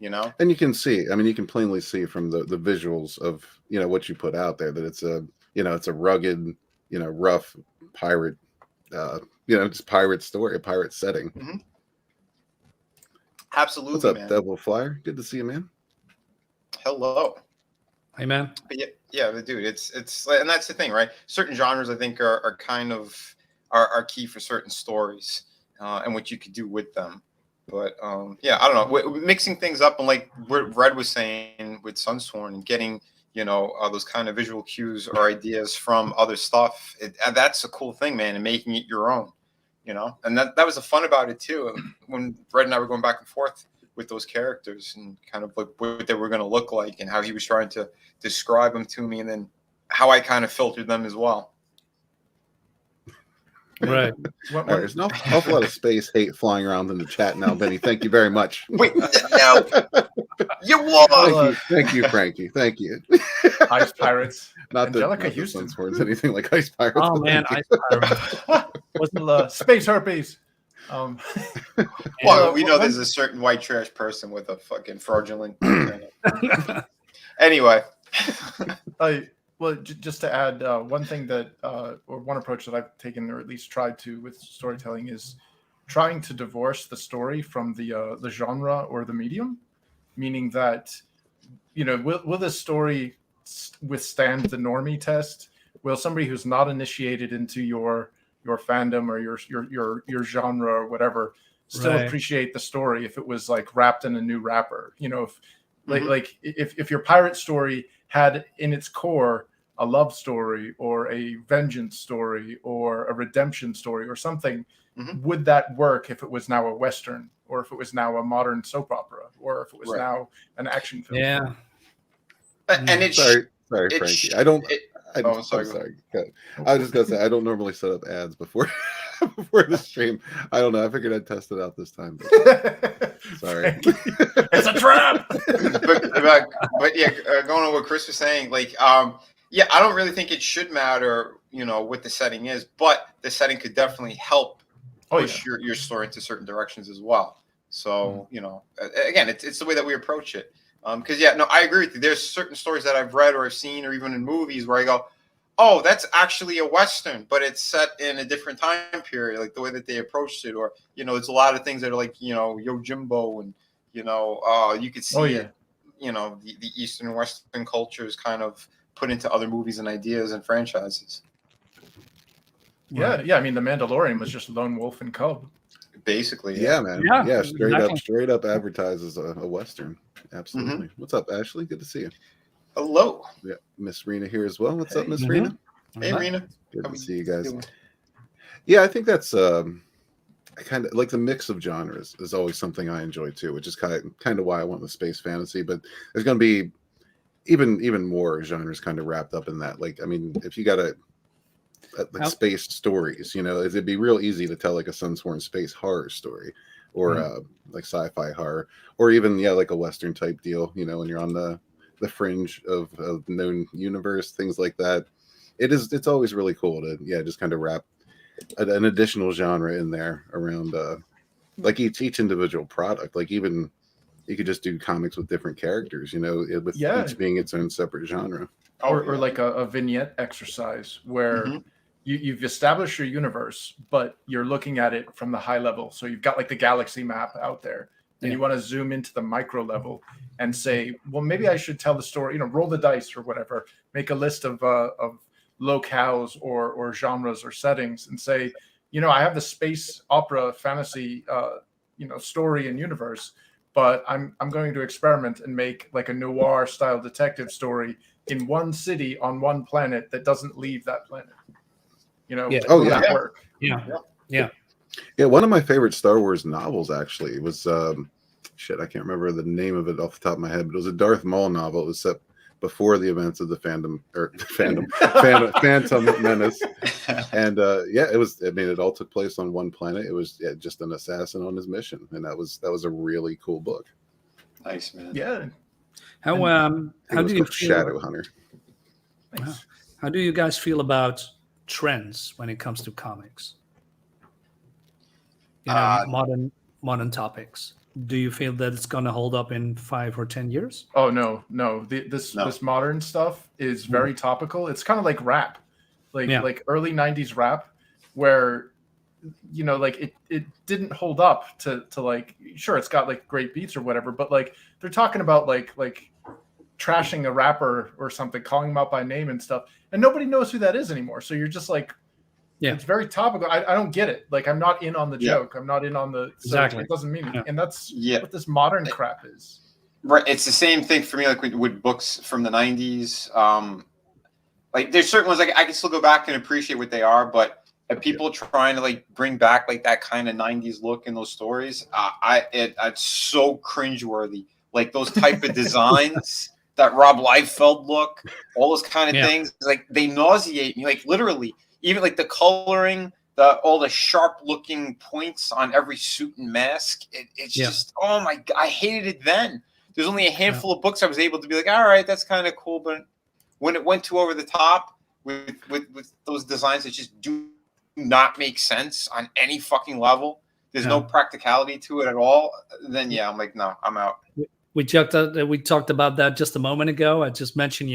Speaker 9: you know.
Speaker 1: And you can see, I mean, you can plainly see from the visuals of, you know, what you put out there that it's a, you know, it's a rugged, you know, rough pirate, you know, just pirate story, a pirate setting.
Speaker 9: Mm-hmm. Absolutely.
Speaker 1: What's up,
Speaker 9: man?
Speaker 1: Devil Flyer? Good to see you, man.
Speaker 9: Hello.
Speaker 4: Hey, man.
Speaker 9: But yeah, but dude, it's and that's the thing, right? Certain genres I think are kind of are key for certain stories and what you could do with them. But yeah, I don't know, mixing things up and like what Red was saying with Sunsworn and getting, you know, those kind of visual cues or ideas from other stuff. That's a cool thing, man, and making it your own, you know. And that was the fun about it too. When Red and I were going back and forth with those characters and kind of like what they were going to look like and how he was trying to describe them to me, and then how I kind of filtered them as well.
Speaker 4: Right.
Speaker 1: All right, there's an awful lot of space hate flying around in the chat now, Benny. Thank you very much.
Speaker 9: Wait, no, you won.
Speaker 1: Thank you, Frankie. Thank you.
Speaker 3: Ice Pirates.
Speaker 1: Not
Speaker 3: Angelica
Speaker 1: that
Speaker 3: Houston.
Speaker 1: Sunsworn's anything like Ice Pirates.
Speaker 4: Oh man, Ice Pirates.
Speaker 3: Space herpes.
Speaker 9: Well, we know there's a certain white trash person with a fucking fraudulent. Anyway.
Speaker 3: Well, just to add, one thing that, or one approach that I've taken, or at least tried to, with storytelling, is trying to divorce the story from the genre or the medium. Meaning that, you know, will this story withstand the normie test? Will somebody who's not initiated into your fandom or your genre or whatever still appreciate the story if it was like wrapped in a new wrapper? You know, if your pirate story had in its core a love story or a vengeance story or a redemption story or something, would that work if it was now a Western, or if it was now a modern soap opera, or if it was now an action film?
Speaker 4: Yeah.
Speaker 9: And it's
Speaker 1: sorry, Frankie. I'm
Speaker 9: sorry.
Speaker 1: Sorry. I was just gonna say I don't normally set up ads before the stream. I don't know. I figured I'd test it out this time. But sorry.
Speaker 3: It's a trap.
Speaker 9: but yeah, going on what Chris was saying, like, yeah, I don't really think it should matter, you know, what the setting is, but the setting could definitely help push your story into certain directions as well. So, you know, again, it's the way that we approach it. Because yeah, no, I agree with you. There's certain stories that I've read or I've seen, or even in movies, where I go, "Oh, that's actually a Western, but it's set in a different time period." Like the way that they approached it, or you know, there's a lot of things that are like, you know, Yojimbo, and you know, you could see it. You know, the Eastern and Western cultures kind of put into other movies and ideas and franchises.
Speaker 3: Yeah. I mean, The Mandalorian was just Lone Wolf and Cub.
Speaker 9: Basically,
Speaker 1: yeah, man. Yeah, straight up advertises a Western. Absolutely. What's up, Ashley? Good to see you.
Speaker 9: Hello.
Speaker 1: Yeah, Miss Rena here as well. What's up, Miss Rena?
Speaker 9: Hey, Rena.
Speaker 1: Good to see you guys. Yeah, I think that's kind of like the mix of genres is always something I enjoy too, which is kind of why I went with space fantasy. But there's going to be even more genres kind of wrapped up in that. Like, I mean, if you got like space stories, you know, it'd be real easy to tell like a Sunsworn space horror story, or like sci-fi horror, or even like a Western type deal. You know, when you're on the fringe of known universe, things like that. It's always really cool to just kind of wrap an additional genre in there around like each individual product. Like even you could just do comics with different characters, you know, with each being its own separate genre.
Speaker 3: Or like a vignette exercise where you've established your universe, but you're looking at it from the high level. So you've got like the galaxy map out there, and you want to zoom into the micro level and say, well, maybe I should tell the story, you know, roll the dice or whatever, make a list of locales or genres or settings, and say, you know, I have the space opera fantasy, you know, story and universe, but I'm going to experiment and make like a noir style detective story in one city on one planet that doesn't leave that planet. You know, that work?
Speaker 1: Yeah, one of my favorite Star Wars novels actually was I can't remember the name of it off the top of my head, but it was a Darth Maul novel. It was set before the events of the Phantom Menace, and it was. I mean, it all took place on one planet. It was just an assassin on his mission, and that was a really cool book.
Speaker 9: Nice, man.
Speaker 3: Yeah.
Speaker 4: How do you feel?
Speaker 1: Shadow Hunter.
Speaker 4: Wow. How do you guys feel about trends when it comes to comics? You know, modern topics. do you feel that it's going to hold up in 5 or 10 years?
Speaker 3: Oh no. This modern stuff is very topical. It's kind of like rap, like early '90s rap, where like it didn't hold up to like, sure, it's got like great beats or whatever, but like they're talking about like trashing a rapper or something, calling him out by name and stuff, and nobody knows who that is anymore. So you're just like, it's very topical. I don't get it. Like, I'm not in on the joke. I'm not in on the
Speaker 4: exactly.
Speaker 3: It doesn't mean anything. And that's what this modern crap is.
Speaker 9: Right. It's the same thing for me, like with books from the 90s. Like there's certain ones like I can still go back and appreciate what they are, but people trying to like bring back like that kind of 90s look in those stories, it's so cringeworthy. Like those type of designs, that Rob Liefeld look, all those kind of things, like they nauseate me. Like literally, even like the coloring, all the sharp looking points on every suit and mask. It's just, oh my God, I hated it then. There's only a handful of books I was able to be like, all right, that's kind of cool. But when it went too over the top with those designs that just do not make sense on any fucking level, there's no practicality to it at all, then I'm like, no, I'm out.
Speaker 4: We talked about that just a moment ago. I just mentioned,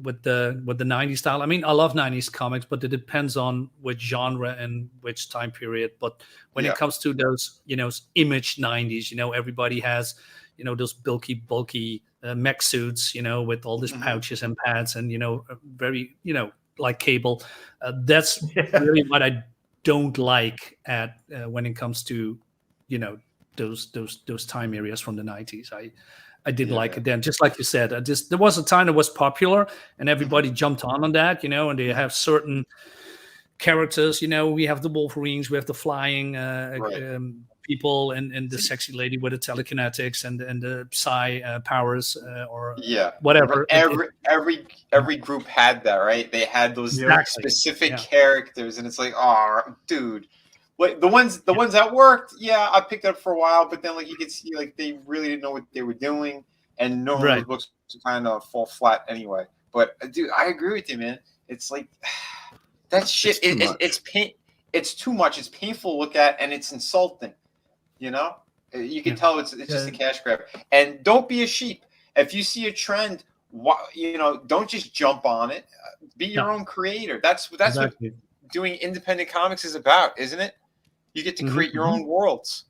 Speaker 4: with the 90s style. I mean, I love 90s comics, but it depends on which genre and which time period. But when it comes to those, image 90s, everybody has, those bulky mech suits, with all these pouches and pads and, very, like Cable. That's really what I don't like at when it comes to, those time areas from the 90s. I didn't like it then. Just like you said, there was a time that was popular and everybody jumped on that, and they have certain characters. We have the Wolverines, we have the flying people, and the sexy lady with the telekinetics and the psi powers or whatever.
Speaker 9: Every group had that, right? They had those specific characters, and it's like, oh, dude. Like the ones that worked, I picked up for a while, but then like you could see like they really didn't know what they were doing, and normally those books kind of fall flat anyway. But dude, I agree with you, man. It's like that shit. It's too much. It's painful to look at, and it's insulting. You can tell it's just a cash grab. And don't be a sheep. If you see a trend, don't just jump on it. Be your own creator. That's what doing independent comics is about, isn't it? You get to create your own worlds.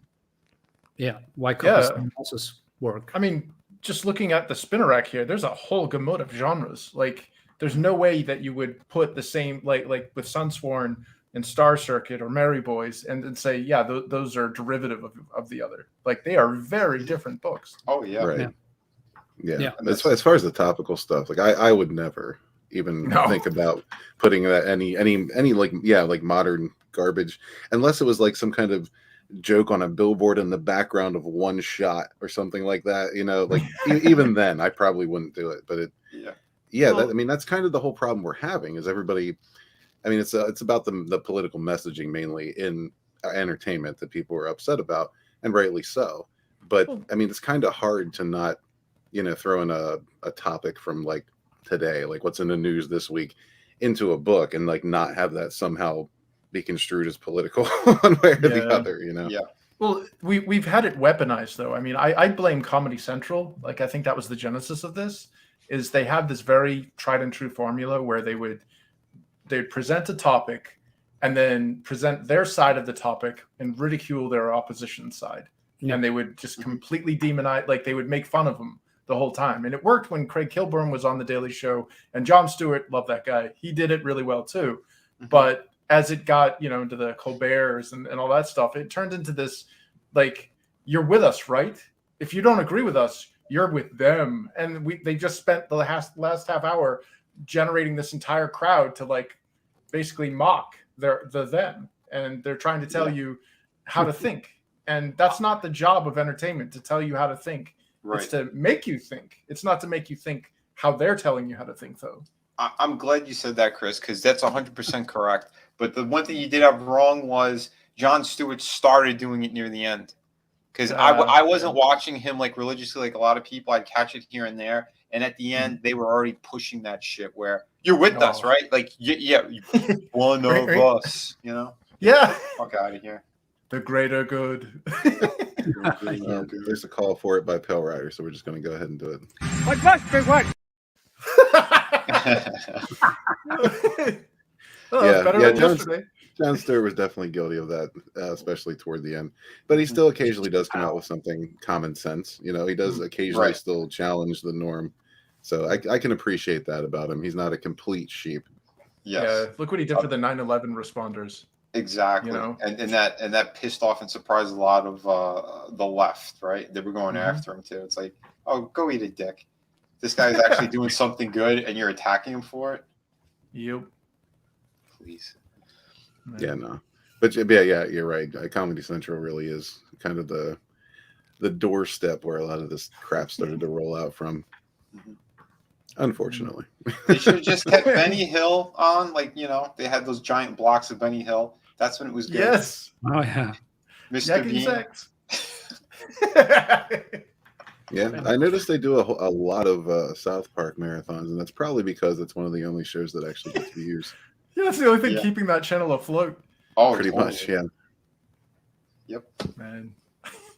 Speaker 4: Yeah. Why copy someone else's work?
Speaker 3: I mean, just looking at the spinner rack here, there's a whole gamut of genres. Like, there's no way that you would put the same, like with Sunsworn and Star Circuit or Merry Boys and say, those are derivative of the other. Like, they are very different books.
Speaker 9: Oh, yeah.
Speaker 1: Right. Yeah. As far as the topical stuff, like I would never even think about putting that any like modern garbage, unless it was like some kind of joke on a billboard in the background of one shot or something like that, like even then I probably wouldn't do it. But that's kind of the whole problem we're having is everybody. I mean, it's about the political messaging mainly in entertainment that people are upset about, and rightly so. But I mean, it's kind of hard to not throw in a topic from like today, like what's in the news this week, into a book and like not have that somehow be construed as political one way or the other,
Speaker 3: Well, we've had it weaponized though. I mean, I blame Comedy Central. Like, I think that was the genesis of this, is they have this very tried and true formula where they'd present a topic and then present their side of the topic and ridicule their opposition side. And they would just completely demonize, like they would make fun of them the whole time. And it worked when Craig Kilborn was on The Daily Show, and Jon Stewart, love that guy. He did it really well too. But as it got, into the Colberts and all that stuff, it turned into this, like, you're with us, right? If you don't agree with us, you're with them. And they just spent the last half hour generating this entire crowd to like basically mock the them. And they're trying to tell you how to think. And that's not the job of entertainment, to tell you how to think. Right. It's to make you think. It's not to make you think how they're telling you how to think, though.
Speaker 9: I'm glad you said that, Chris, because that's 100% correct. But the one thing you did have wrong was Jon Stewart started doing it near the end. Because I wasn't watching him like religiously like a lot of people. I'd catch it here and there. And at the end, they were already pushing that shit where you're with us, right? Like, one of us,
Speaker 3: Yeah.
Speaker 9: Fuck out of here.
Speaker 3: The greater good.
Speaker 1: There's a call for it by Pale Rider, so we're just going to go ahead and do it.
Speaker 5: What must be what?
Speaker 1: Yeah,
Speaker 3: better
Speaker 1: yeah,
Speaker 3: than
Speaker 1: John,
Speaker 3: yesterday.
Speaker 1: John Stewart was definitely guilty of that, especially toward the end. But he still occasionally does come out with something common sense. You know, he does occasionally still challenge the norm. So I can appreciate that about him. He's not a complete sheep.
Speaker 9: Yes.
Speaker 3: Yeah, look what he did for the 9/11 responders.
Speaker 9: Exactly.
Speaker 3: You know?
Speaker 9: And that pissed off and surprised a lot of the left, right? They were going after him too. It's like, oh, go eat a dick. This guy's actually doing something good and you're attacking him for it?
Speaker 3: Yep.
Speaker 9: Please.
Speaker 1: Yeah, no. But yeah, you're right. Comedy Central really is kind of the doorstep where a lot of this crap started to roll out from. Unfortunately.
Speaker 9: They should have just kept Benny Hill on. Like, you know, they had those giant blocks of Benny Hill. That's when it was good.
Speaker 3: Yes.
Speaker 4: Oh yeah.
Speaker 9: Mr.
Speaker 3: Yakking
Speaker 9: Bean.
Speaker 3: sex.
Speaker 1: Yeah, I noticed they do a lot of South Park marathons, and that's probably because it's one of the only shows that actually gets views.
Speaker 3: Yeah, that's the only thing keeping that channel afloat.
Speaker 9: Oh,
Speaker 1: pretty much, yeah.
Speaker 9: Yep.
Speaker 3: Man.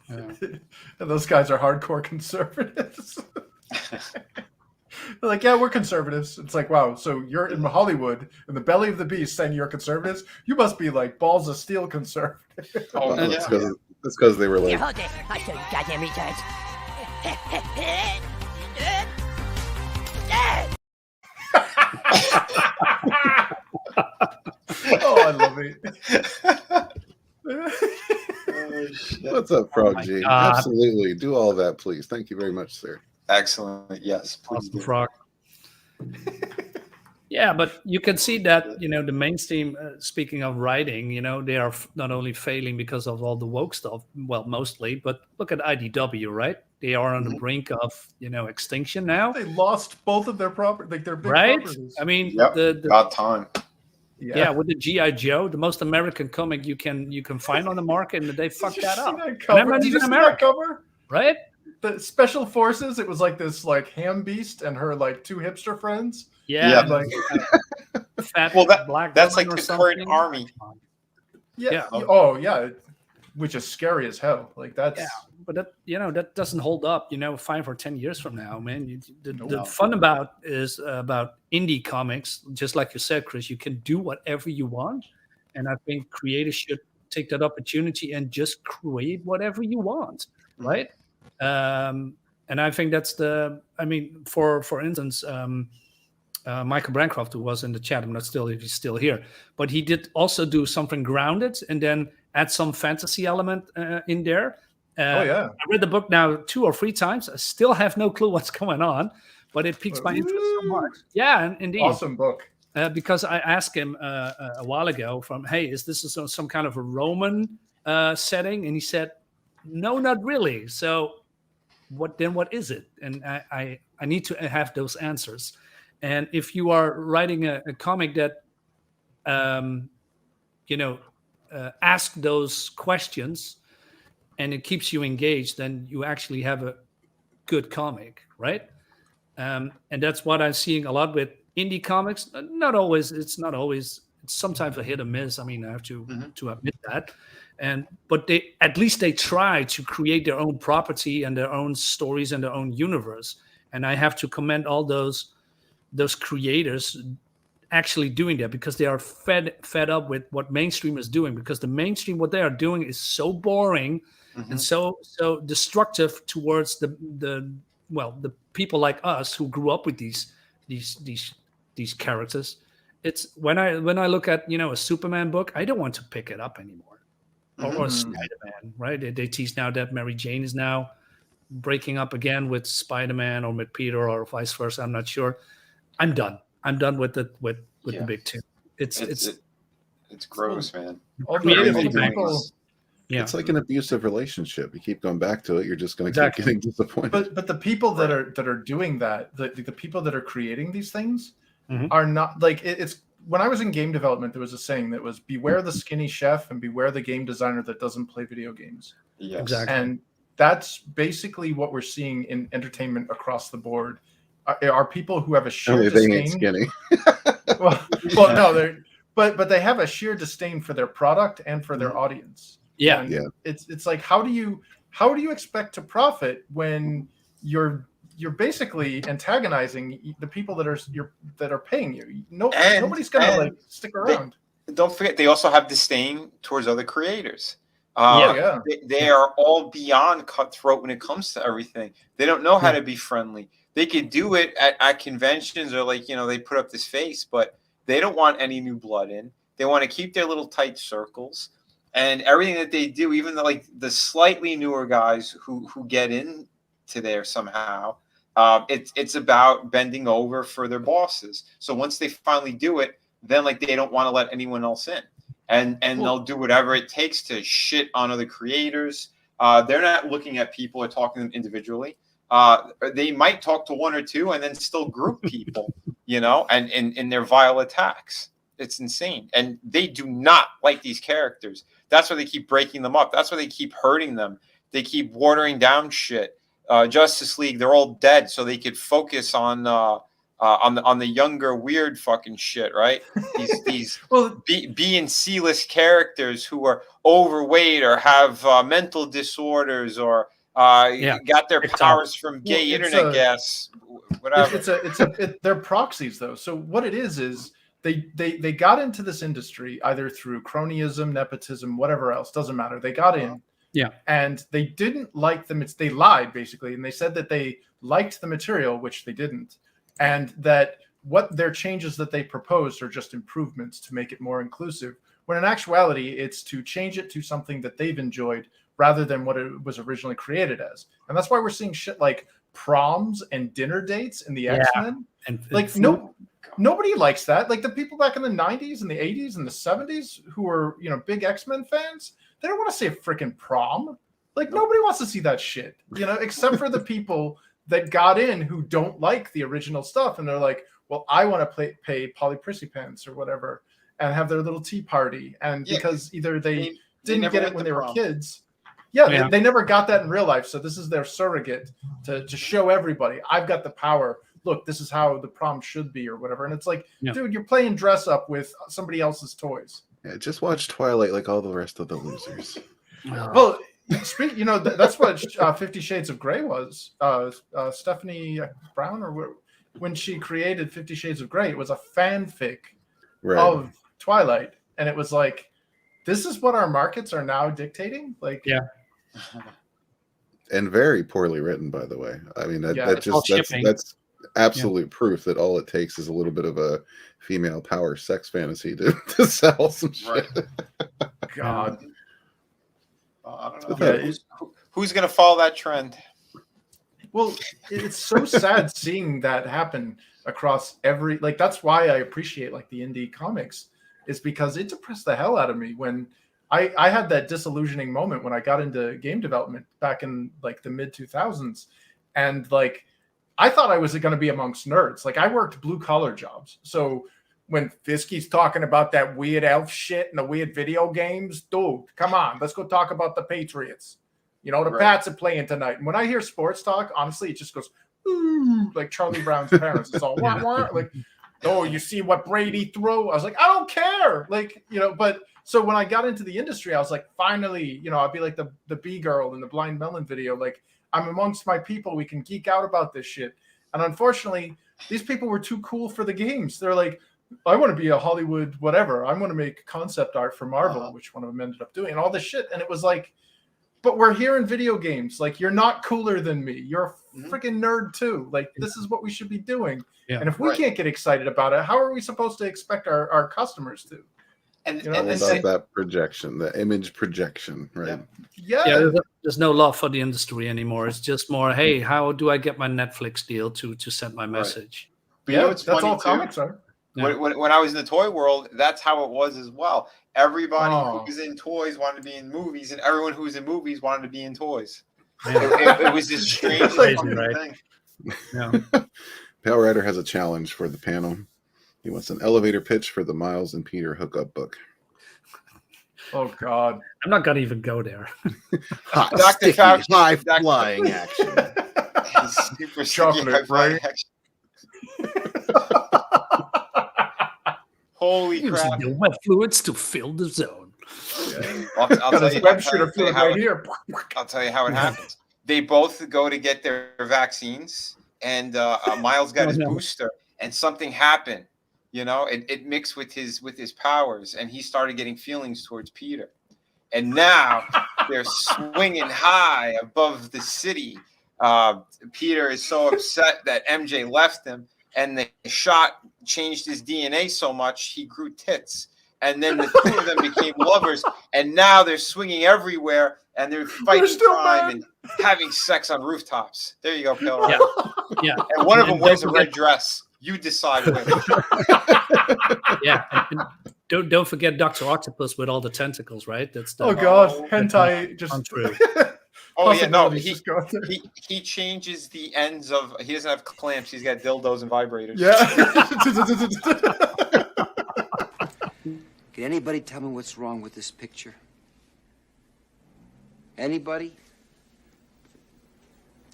Speaker 3: And those guys are hardcore conservatives. They're like, yeah, we're conservatives. It's like, wow, so you're in Hollywood, in the belly of the beast, saying you're conservatives? You must be like balls of steel conservative.
Speaker 9: Oh,
Speaker 1: Well,
Speaker 9: yeah.
Speaker 1: that's because they were like,
Speaker 5: Hold it. I show you goddamn retards.
Speaker 3: Oh, I love it.
Speaker 1: "What's up, Frog
Speaker 4: my
Speaker 1: G?
Speaker 4: God.
Speaker 1: Absolutely, do all that, please. Thank you very much, sir."
Speaker 9: Excellent. Yes, please
Speaker 4: Awesome
Speaker 9: do.
Speaker 4: frog. Yeah, but you can see that, you know, the mainstream, speaking of writing, you know, they are not only failing because of all the woke stuff, well, mostly, but look at IDW, right? They are on the brink of, you know, extinction now,
Speaker 3: They lost both of their property, like their big
Speaker 4: right?
Speaker 3: properties.
Speaker 4: I mean,
Speaker 9: Yep.
Speaker 4: the
Speaker 9: About time.
Speaker 4: yeah, with the GI Joe, the most American comic you can find on the market, and they fucked
Speaker 3: Did you
Speaker 4: that
Speaker 3: see
Speaker 4: up.
Speaker 3: that
Speaker 4: And
Speaker 3: cover?
Speaker 4: I'm not
Speaker 3: Did you
Speaker 4: even
Speaker 3: see that
Speaker 4: American,
Speaker 3: cover?
Speaker 4: right?
Speaker 3: The Special Forces, it was like this like ham beast and her like two hipster friends.
Speaker 4: Yeah,
Speaker 3: Like
Speaker 4: fat
Speaker 9: Well,
Speaker 4: black
Speaker 9: that's
Speaker 4: woman
Speaker 9: like
Speaker 4: or
Speaker 9: the current
Speaker 4: something.
Speaker 9: army.
Speaker 3: yeah.
Speaker 4: Yeah.
Speaker 3: Oh yeah. Which is scary as hell. Like that's
Speaker 4: Yeah, but that, you know, that doesn't hold up, you know, 5 or 10 years from now, man. The
Speaker 9: Nope.
Speaker 4: fun about indie comics, just like you said, Chris, you can do whatever you want, and I think creators should take that opportunity and just create whatever you want, right? And I think that's I mean, for instance, Michael Bancroft, who was in the chat, I'm not still if he's still here, but he did also do something grounded and then add some fantasy element in there.
Speaker 3: oh yeah.
Speaker 4: I read the book now 2 or 3 times. I still have no clue what's going on, but it piques my interest so much. Yeah, indeed.
Speaker 3: Awesome book.
Speaker 4: Because I asked him a while ago hey, is this some kind of a Roman setting? And he said, no, not really. So what is it? And I need to have those answers. And if you are writing a comic that, you know, ask those questions and it keeps you engaged, then you actually have a good comic, right? And that's what I'm seeing a lot with indie comics. Not always. It's sometimes a hit or miss. I mean, I have to admit that. But they at least they try to create their own property and their own stories and their own universe. And I have to commend all those creators actually doing that, because they are fed up with what mainstream is doing, because the mainstream, what they are doing is so boring and so destructive towards the people like us who grew up with these characters. It's when I look at, you know, a Superman book, I don't want to pick it up anymore. Or Spider-Man, right? They tease now that Mary Jane is now breaking up again with Spider-Man or with Peter or vice versa. I'm not sure. I'm done with the big two. It's
Speaker 9: gross, man.
Speaker 3: All the
Speaker 4: Creatively
Speaker 3: beautiful people.
Speaker 4: Yeah.
Speaker 1: It's like an abusive relationship. You keep going back to it, you're just going to
Speaker 4: Exactly.
Speaker 1: keep getting disappointed.
Speaker 3: But the people that are doing that, the people that are creating these things
Speaker 4: Mhm.
Speaker 3: are not like it's. When I was in game development, there was a saying that was beware the skinny chef and beware the game designer that doesn't play video games.
Speaker 9: Yes.
Speaker 4: Exactly.
Speaker 3: And that's basically what we're seeing in entertainment across the board. Are people who have a sheer
Speaker 1: Only they ain't
Speaker 3: disdain.
Speaker 1: skinny.
Speaker 3: well, no, they're but they have a sheer disdain for their product and for their audience.
Speaker 4: Yeah.
Speaker 3: And
Speaker 1: Yeah.
Speaker 3: It's like, how do you how do you expect to profit when you're basically antagonizing the people that are paying you? Nobody's gonna like stick around.
Speaker 9: Don't forget, they also have disdain towards other creators. They are all beyond cutthroat when it comes to everything. They don't know how to be friendly. They could do it at conventions or like, they put up this face, but they don't want any new blood in. They want to keep their little tight circles, and everything that they do, even the slightly newer guys who get into there somehow, it's about bending over for their bosses. So once they finally do it, then like they don't want to let anyone else in, and they'll do whatever it takes to shit on other creators. They're not looking at people or talking to them individually. They might talk to one or two and then still group people, and in their vile attacks. It's insane. And they do not like these characters. That's why they keep breaking them up. That's why they keep hurting them. They keep watering down shit. Justice League, they're all dead, so they could focus on the younger weird fucking shit, right? These B and C list characters who are overweight or have mental disorders or got their powers from gay internet gas, whatever.
Speaker 3: They're proxies though. So what it is they got into this industry either through cronyism, nepotism, whatever else, doesn't matter. They got in.
Speaker 4: Yeah.
Speaker 3: And they didn't like them. They lied basically. And they said that they liked the material, which they didn't. And that what their changes that they proposed are just improvements to make it more inclusive. When in actuality, it's to change it to something that they've enjoyed rather than what it was originally created as. And that's why we're seeing shit like proms and dinner dates in the X-Men. And like nobody likes that. Like the people back in the 90s and the 80s and the 70s who were, big X-Men fans, they don't want to see a freaking prom. Like nobody wants to see that shit, except for the people that got in who don't like the original stuff. And they're like, well, I want to pay Polly Prissy Pants or whatever and have their little tea party. And because either they didn't get it when they were kids. They never got that in real life. So this is their surrogate to show everybody, I've got the power. Look, this is how the prom should be or whatever. And it's like, dude, you're playing dress up with somebody else's toys.
Speaker 1: Yeah, just watch Twilight like all the rest of the losers.
Speaker 3: Well, that's what 50 Shades of Grey was. Stephanie Brown, or when she created 50 Shades of Grey, it was a fanfic of Twilight. And it was like, this is what our markets are now dictating. Like,
Speaker 1: and very poorly written, by the way. I mean, that's absolute proof that all it takes is a little bit of a female power sex fantasy to sell some shit.
Speaker 3: God.
Speaker 9: I don't know. Who's going to follow that trend?
Speaker 3: Well, it's so sad seeing that happen across that's why I appreciate like the indie comics, is because it depressed the hell out of me when I had that disillusioning moment when I got into game development back in like the mid 2000s. And like, I thought I was going to be amongst nerds. Like I worked blue collar jobs. So when Fisky's talking about that weird elf shit and the weird video games, dude, come on, let's go talk about the Patriots. The Pats are playing tonight. And when I hear sports talk, honestly, it just goes, ooh, like Charlie Brown's parents. It's all wah, wah. Like, oh, you see what Brady threw? I was like, I don't care. Like, but so when I got into the industry, I was like, finally, I'd be like the bee girl in the Blind Melon video. Like, I'm amongst my people. We can geek out about this shit. And unfortunately, these people were too cool for the games. They're like, I want to be a Hollywood whatever. I want to make concept art for Marvel, which one of them ended up doing, and all this shit. And it was like, but we're here in video games. Like, you're not cooler than me. You're a freaking nerd too. Like, this is what we should be doing. Yeah. And if we can't get excited about it, how are we supposed to expect our customers to?
Speaker 1: And about that projection, the image projection, right?
Speaker 4: Yeah. There's no love for the industry anymore. It's just more, hey, how do I get my Netflix deal to send my message?
Speaker 9: But that's all comics are. When I was in the toy world, that's how it was as well. Everybody who was in toys wanted to be in movies, and everyone who was in movies wanted to be in toys. It was this strange thing.
Speaker 4: Yeah.
Speaker 1: Pale Rider has a challenge for the panel. He wants an elevator pitch for the Miles and Peter hookup book.
Speaker 3: Oh God!
Speaker 4: I'm not gonna even go there.
Speaker 1: Hot, Dr. Fauci, high flying action.
Speaker 3: Super chocolate, right?
Speaker 9: Holy crap!
Speaker 4: Using the wet fluids to fill the zone.
Speaker 9: I'll tell you,
Speaker 3: web shooter fluid right here.
Speaker 9: I'll tell you how it happens. They both go to get their vaccines, and Miles got his booster, and something happened. You know, it mixed with his powers, and he started getting feelings towards Peter. And now they're swinging high above the city. Peter is so upset that MJ left him, and the shot changed his DNA so much he grew tits. And then the two of them became lovers, and now they're swinging everywhere, and they're fighting crime and having sex on rooftops. There you go, Pale Rider.
Speaker 4: Yeah.
Speaker 9: And one of them wears a red dress. You decide which.
Speaker 4: Yeah. And don't forget Dr. Octopus with all the tentacles, right? That's the
Speaker 3: hentai just
Speaker 4: untrue.
Speaker 9: Oh yeah, no, he changes the ends of. He doesn't have clamps. He's got dildos and vibrators.
Speaker 3: Yeah.
Speaker 7: Can anybody tell me what's wrong with this picture? Anybody?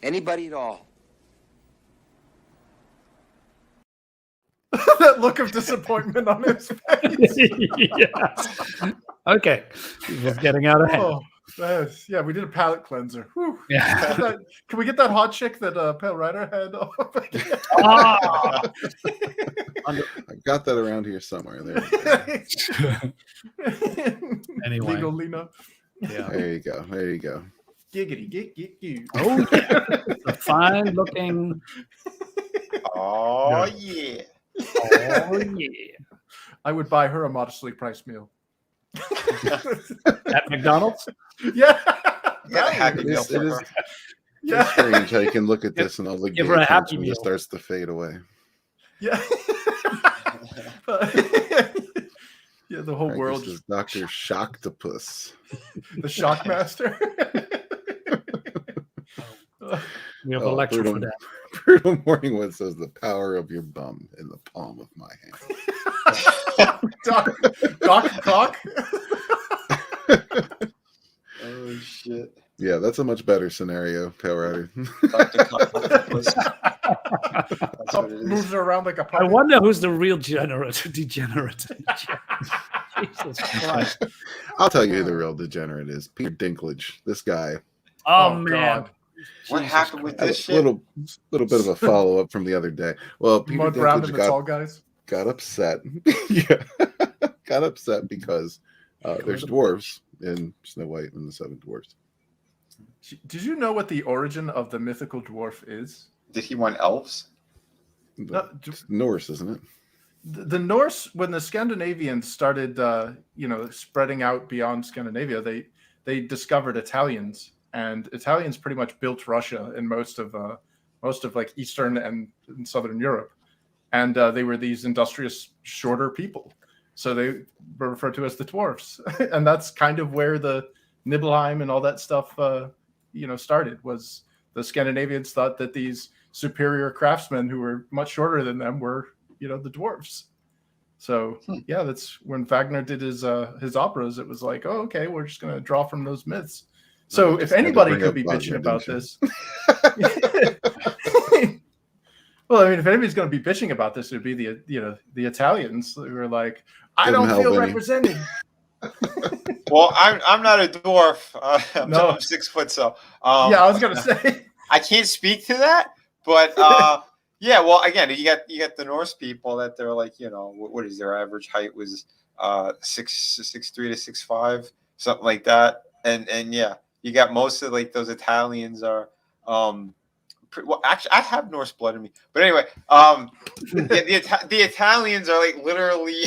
Speaker 7: Anybody at all?
Speaker 3: That look of disappointment on his face.
Speaker 4: Yeah. Okay. Just getting out of hand.
Speaker 3: Yeah, we did a palate cleanser. Whew.
Speaker 4: Yeah.
Speaker 3: Can we get that hot chick that Pale Rider had?
Speaker 1: I've got that around here somewhere. There.
Speaker 4: Anyway.
Speaker 3: Legal Lena.
Speaker 4: Yeah.
Speaker 1: There you go. There you go.
Speaker 3: Giggity, gig.
Speaker 4: Oh, yeah. A fine looking.
Speaker 9: Oh yeah.
Speaker 4: Oh yeah.
Speaker 3: I would buy her a modestly priced meal.
Speaker 4: At McDonald's?
Speaker 3: Yeah.
Speaker 1: It is strange how you can look at this and all the
Speaker 4: Give her a Happy Meal.
Speaker 1: just starts to fade away.
Speaker 3: Yeah. Yeah, the whole world.
Speaker 1: This is Dr. Shocktopus.
Speaker 3: The Shockmaster.
Speaker 4: We have a lecture for that.
Speaker 1: Brutal Morningwood says the power of your bum in the palm of my hand.
Speaker 3: Doc Cock.
Speaker 9: Oh shit.
Speaker 1: Yeah, that's a much better scenario, Pale Rider.
Speaker 3: Moves her around like a puppet.
Speaker 4: I wonder who's the real degenerate. Jesus Christ.
Speaker 1: I'll tell you who the real degenerate is. Peter Dinklage. This guy.
Speaker 4: Oh man.
Speaker 3: God.
Speaker 9: What happened with this shit?
Speaker 1: Little bit of a follow up from the other day. Well, Peter
Speaker 3: Mud Brown and
Speaker 1: Dinklage
Speaker 3: the Tall Guys.
Speaker 1: got upset. Yeah, got upset because there's dwarves in Snow White and the Seven Dwarfs.
Speaker 3: Did you know what the origin of the mythical dwarf is?
Speaker 9: Did he want elves?
Speaker 1: It's Norse, isn't it?
Speaker 3: The Norse, when the Scandinavians started, spreading out beyond Scandinavia, they discovered Italians, and Italians pretty much built Russia and most of like Eastern and Southern Europe, and they were these industrious, shorter people, so they were referred to as the dwarfs, and that's kind of where the Nibelheim and all that stuff, started. Was the Scandinavians thought that these superior craftsmen who were much shorter than them were, the dwarfs. So yeah, that's when Wagner did his operas. It was like, oh, okay, we're just gonna draw from those myths. So if anybody could be bitching about this, well, I mean, if anybody's going to be bitching about this, it would be the Italians who are like, I don't feel represented.
Speaker 9: Well, I'm not a dwarf.
Speaker 3: No.
Speaker 9: I'm 6 foot, so
Speaker 3: yeah, I was gonna say
Speaker 9: I can't speak to that, but yeah. Well, again, you got the Norse people that they're like, what is their average height was 6'3" to 6'5", something like that, and yeah, you got most of like those Italians are well, actually, I have Norse blood in me, but anyway, the Italians are like literally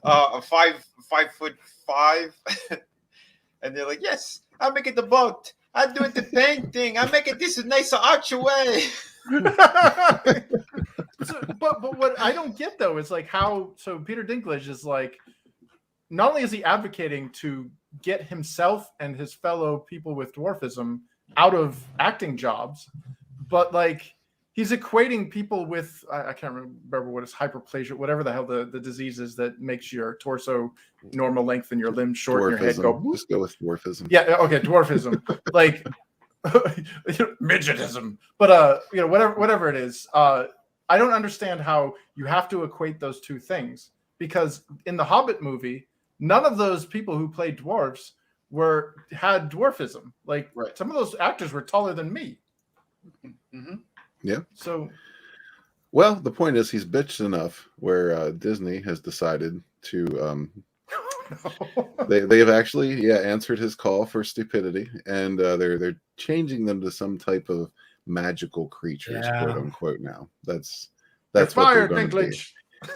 Speaker 9: 5'5", and they're like, yes, I'll make it the boat. I'll do it the painting. I'll make it this nice archway.
Speaker 3: But what I don't get though is like how Peter Dinklage is like, not only is he advocating to get himself and his fellow people with dwarfism out of acting jobs, but like he's equating people with I can't remember what is hyperplasia, whatever the hell the disease is that makes your torso normal length and your limbs short and your head go.
Speaker 1: Just go with dwarfism.
Speaker 3: Yeah, okay, dwarfism. Like midgetism. But whatever it is, I don't understand how you have to equate those two things, because in the Hobbit movie, none of those people who played dwarves had dwarfism. Like some of those actors were taller than me.
Speaker 9: Mm-hmm.
Speaker 1: Yeah.
Speaker 3: So,
Speaker 1: well, the point is he's bitched enough where Disney has decided to they've actually answered his call for stupidity, and they're changing them to some type of magical creatures, quote unquote. Now that's what they're going to be.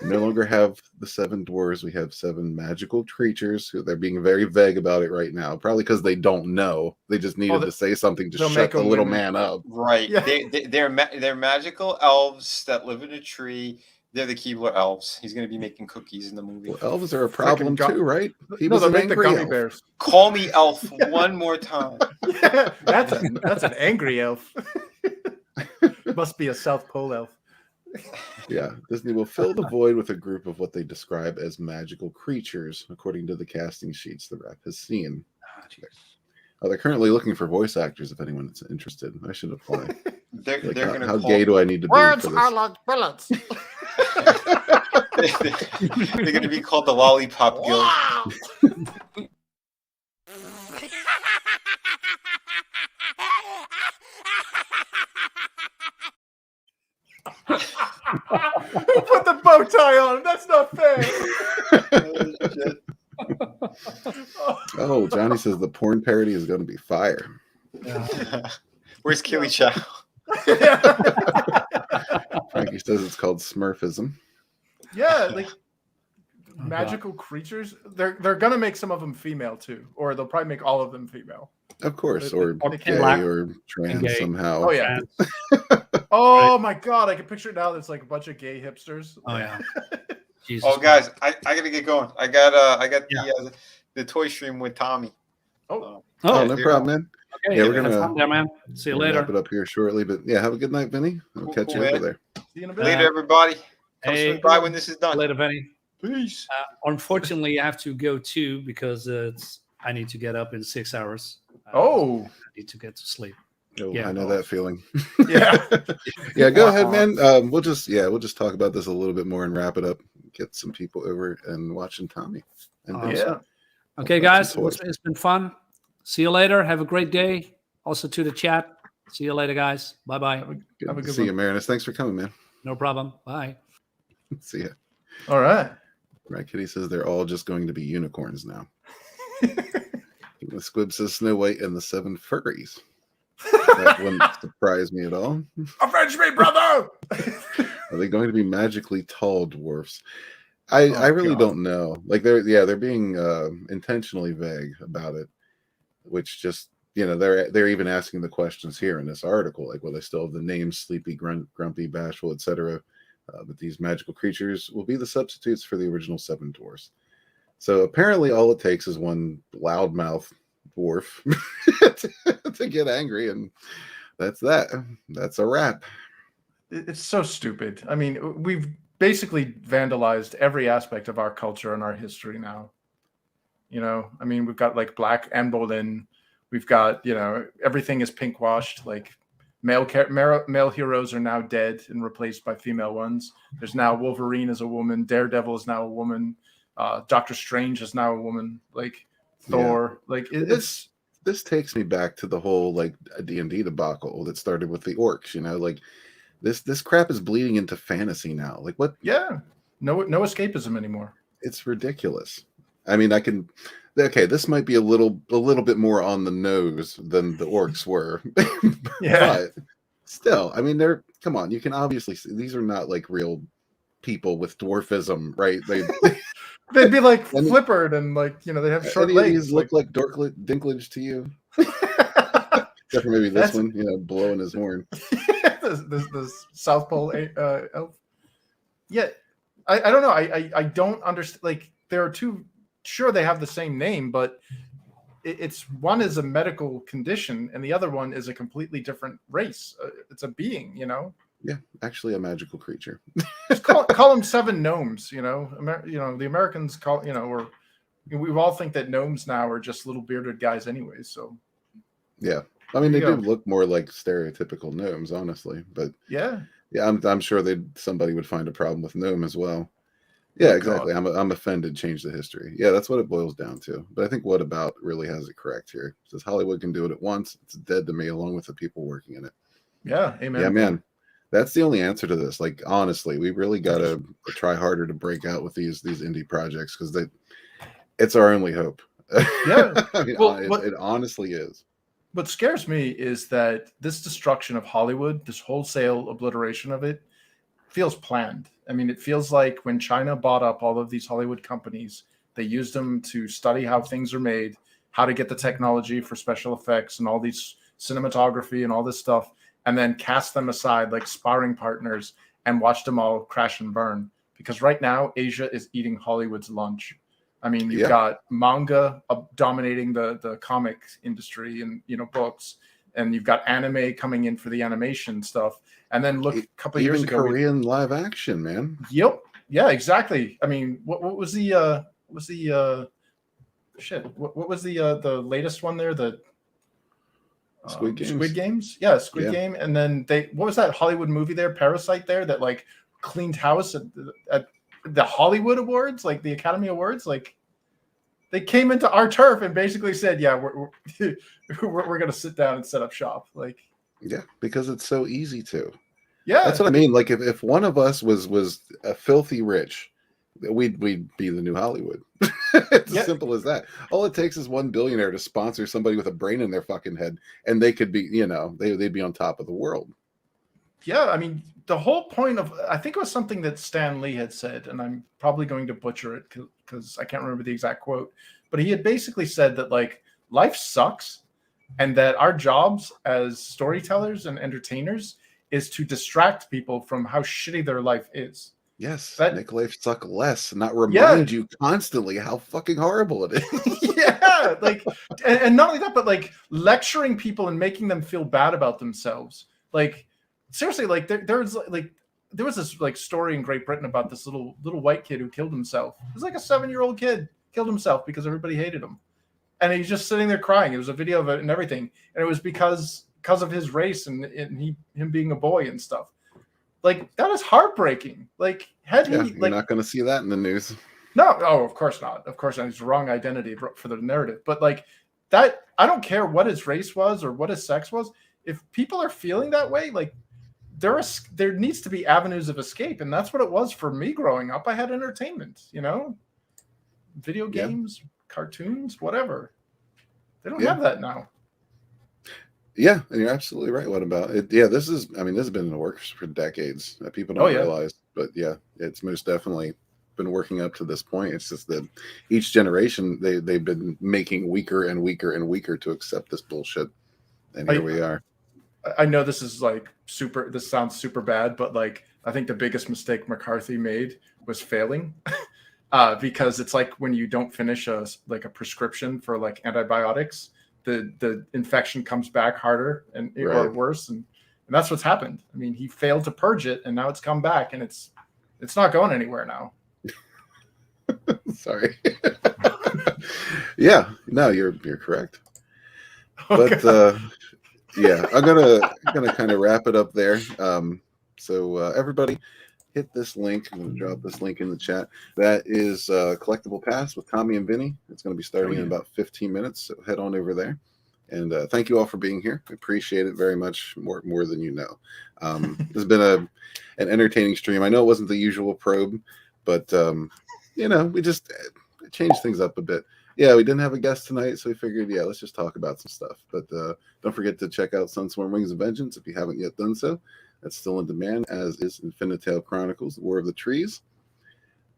Speaker 1: We no longer have the 7 dwarves. We have 7 magical creatures. They're being very vague about it right now, probably because they don't know. They just needed to say something to shut the little man up.
Speaker 9: Right. Yeah. They're magical elves that live in a tree. They're the Keebler elves. He's going to be making cookies in the movie.
Speaker 1: Well, elves are a problem too, right?
Speaker 3: He was an angry gummy elf. Bears.
Speaker 9: Call me elf one more time.
Speaker 3: Yeah, that's an angry elf. Must be a South Pole elf.
Speaker 1: Yeah, Disney will fill the void with a group of what they describe as magical creatures, according to the casting sheets the rep has seen. They're currently looking for voice actors. If anyone's interested, I should apply. How gay do I need to be?
Speaker 5: Words
Speaker 1: for this?
Speaker 5: are like bullets.
Speaker 9: They're going to be called the Lollipop Guild.
Speaker 5: Wow.
Speaker 3: Put the bow tie on. That's not fair.
Speaker 1: Oh, Johnny says the porn parody is going to be fire.
Speaker 9: Where's Killy Chow?
Speaker 1: Frankie says it's called Smurfism.
Speaker 3: Yeah, like magical creatures. They're gonna make some of them female too, or they'll probably make all of them female.
Speaker 1: Of course, or gay or trans somehow.
Speaker 3: Oh yeah. Oh my god, I can picture it now. There's like a bunch of gay hipsters.
Speaker 4: Oh yeah.
Speaker 9: Jesus guys, I gotta get going. I got the toy stream with Tommy.
Speaker 1: Oh, no problem, man.
Speaker 4: Okay,
Speaker 1: we're gonna
Speaker 4: there, man. See you later.
Speaker 1: Wrap it up here shortly, but have a good night, Vinny. I'll catch you over there.
Speaker 3: See you in a bit.
Speaker 9: Later, everybody. Come swing by when this is done.
Speaker 4: Later, Vinny.
Speaker 9: Peace.
Speaker 4: Unfortunately, I have to go too because I need to get up in 6 hours.
Speaker 3: I
Speaker 4: need to get to sleep.
Speaker 1: Oh, yeah, I know that feeling.
Speaker 3: Yeah.
Speaker 1: Yeah, go ahead, man. We'll just talk about this a little bit more and wrap it up. Get some people over and watching Tommy. And
Speaker 4: Okay, guys, it's been fun. See you later. Have a great day. Also to the chat. See you later, guys. Bye-bye.
Speaker 1: Have a good see you, Marinus. Thanks for coming, man.
Speaker 4: No problem. Bye.
Speaker 1: See ya.
Speaker 3: All right.
Speaker 1: Right, Kitty says they're all just going to be unicorns now. The Squib says Snow White and the 7 furries. That wouldn't surprise me at all.
Speaker 3: Avenge me, brother!
Speaker 1: Are they going to be magically tall dwarfs? I really don't know. Like they're being intentionally vague about it, which just they're even asking the questions here in this article, like, well, they still have the names Sleepy, Grumpy, Bashful, etc. But these magical creatures will be the substitutes for the original 7 dwarfs. So apparently, all it takes is one loudmouth dwarf to get angry, and that's that. That's a wrap.
Speaker 3: It's so stupid. I mean, we've basically vandalized every aspect of our culture and our history now. I mean, we've got like Black Anne Boleyn. We've got, everything is pink washed. Like male heroes are now dead and replaced by female ones. There's now Wolverine as a woman. Daredevil is now a woman. Doctor Strange is now a woman. Like Thor. Like
Speaker 1: this takes me back to the whole like D&D debacle that started with the orcs. Like this crap is bleeding into fantasy now. Like what?
Speaker 3: Yeah, no escapism anymore.
Speaker 1: It's ridiculous. I mean, this might be a little bit more on the nose than the orcs were.
Speaker 3: Yeah.
Speaker 1: But still, I mean, come on, you can obviously see these are not like real people with dwarfism, right?
Speaker 3: They'd be like flippered and like, they have short legs.
Speaker 1: These look like Dinklage to you. Except for maybe this one, blowing his horn.
Speaker 3: this South Pole elf. Yeah, I don't know. I don't understand. Like, there are two. Sure, they have the same name, but it's one is a medical condition and the other one is a completely different race. It's a being,
Speaker 1: Yeah, actually a magical creature.
Speaker 3: Just call them 7 gnomes. The Americans call we all think that gnomes now are just little bearded guys, anyways. So
Speaker 1: yeah, I mean they do look more like stereotypical gnomes, honestly. But yeah, I'm sure somebody would find a problem with gnome as well. Yeah,
Speaker 3: My
Speaker 1: exactly.
Speaker 3: God.
Speaker 1: I'm offended. Change the history. Yeah, that's what it boils down to. But I think What About really has it correct here. It says Hollywood can do it at once. It's dead to me, along with the people working in it.
Speaker 3: Yeah, amen.
Speaker 1: Yeah, man. That's the only answer to this. Like, honestly, we really got to try harder to break out with these indie projects because it's our only hope.
Speaker 3: Yeah.
Speaker 1: I mean,
Speaker 3: Well,
Speaker 1: it honestly is.
Speaker 3: What scares me is that this destruction of Hollywood, this wholesale obliteration of it, feels planned. I mean, it feels like when China bought up all of these Hollywood companies, they used them to study how things are made, how to get the technology for special effects and all these cinematography and all this stuff, and then cast them aside like sparring partners and watched them all crash and burn. Because right now, Asia is eating Hollywood's lunch. I mean, you've got manga dominating the comic industry and, books, and you've got anime coming in for the animation stuff. And then look, a couple of years ago,
Speaker 1: Korean live action, man.
Speaker 3: Yep. Yeah, exactly. I mean, what was the what was the latest one there? The
Speaker 1: Squid Games.
Speaker 3: Squid Games? Yeah, Squid Game. And then what was that Hollywood movie there, Parasite there, that like cleaned house at the Hollywood Awards, like the Academy Awards? Like they came into our turf and basically said, yeah, we're going to sit down and set up shop. Like,
Speaker 1: yeah, because it's so easy to.
Speaker 3: Yeah,
Speaker 1: that's what I mean. Like if one of us was a filthy rich, we'd be the new Hollywood. It's as simple as that. All it takes is one billionaire to sponsor somebody with a brain in their fucking head, and they could be, they'd be on top of the world.
Speaker 3: Yeah, I mean, the whole point of, I think it was something that Stan Lee had said, and I'm probably going to butcher it because I can't remember the exact quote, but he had basically said that like life sucks, and that our jobs as storytellers and entertainers is to distract people from how shitty their life is.
Speaker 1: Yes, make life suck less, not remind you constantly how fucking horrible it is.
Speaker 3: Yeah, like, and not only that, but like lecturing people and making them feel bad about themselves. Like, seriously, like there was this like story in Great Britain about this little white kid who killed himself. It was like a 7-year-old kid killed himself because everybody hated him, and he's just sitting there crying. It was a video of it and everything, and it was because of his race and him being a boy and stuff. Like, that is heartbreaking. Like,
Speaker 1: you're not going to see that in the news.
Speaker 3: No, of course not. Of course not. It's the wrong identity for the narrative. But like that, I don't care what his race was or what his sex was. If people are feeling that way, like there needs to be avenues of escape, and that's what it was for me growing up. I had entertainment, video games, cartoons, whatever. They don't have that now.
Speaker 1: Yeah, and you're absolutely right. What about it? Yeah, this has been in the works for decades. People don't realize, but yeah, it's most definitely been working up to this point. It's just that each generation they've been making weaker and weaker and weaker to accept this bullshit, and here we are.
Speaker 3: I know this is like this sounds super bad, but like I think the biggest mistake McCarthy made was failing. Because it's like when you don't finish a prescription for like antibiotics, the infection comes back harder or worse, and that's what's happened. I mean, he failed to purge it, and now it's come back, and it's not going anywhere now.
Speaker 1: Sorry. Yeah, no, you're correct. But yeah, I'm gonna kind of wrap it up there. So everybody, hit this link. I'm going to drop this link in the chat. That is Collectible Pass with Tommy and Vinny. It's going to be starting in about 15 minutes. So head on over there. And thank you all for being here. I appreciate it very much, more than you know. This has been an entertaining stream. I know it wasn't the usual probe, but we just changed things up a bit. Yeah, we didn't have a guest tonight, so we figured, let's just talk about some stuff. But don't forget to check out Sunstorm Wings of Vengeance if you haven't yet done so. That's still in demand, as is Infinitale Chronicles, The War of the Trees.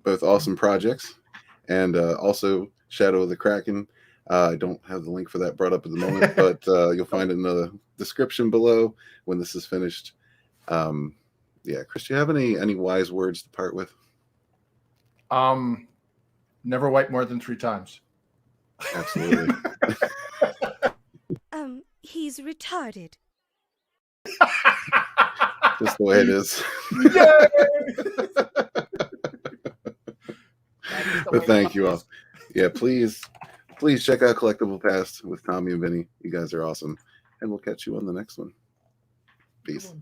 Speaker 1: Both awesome projects. And also Shadow of the Kraken. I don't have the link for that brought up at the moment, but you'll find it in the description below when this is finished. Chris, do you have any wise words to part with?
Speaker 3: Never wipe more than 3 times.
Speaker 1: Absolutely.
Speaker 10: He's retarded.
Speaker 1: Just the way it is. But thank you all. Yeah, please check out Collectible Pass with Tommy and Vinny. You guys are awesome. And we'll catch you on the next one. Peace.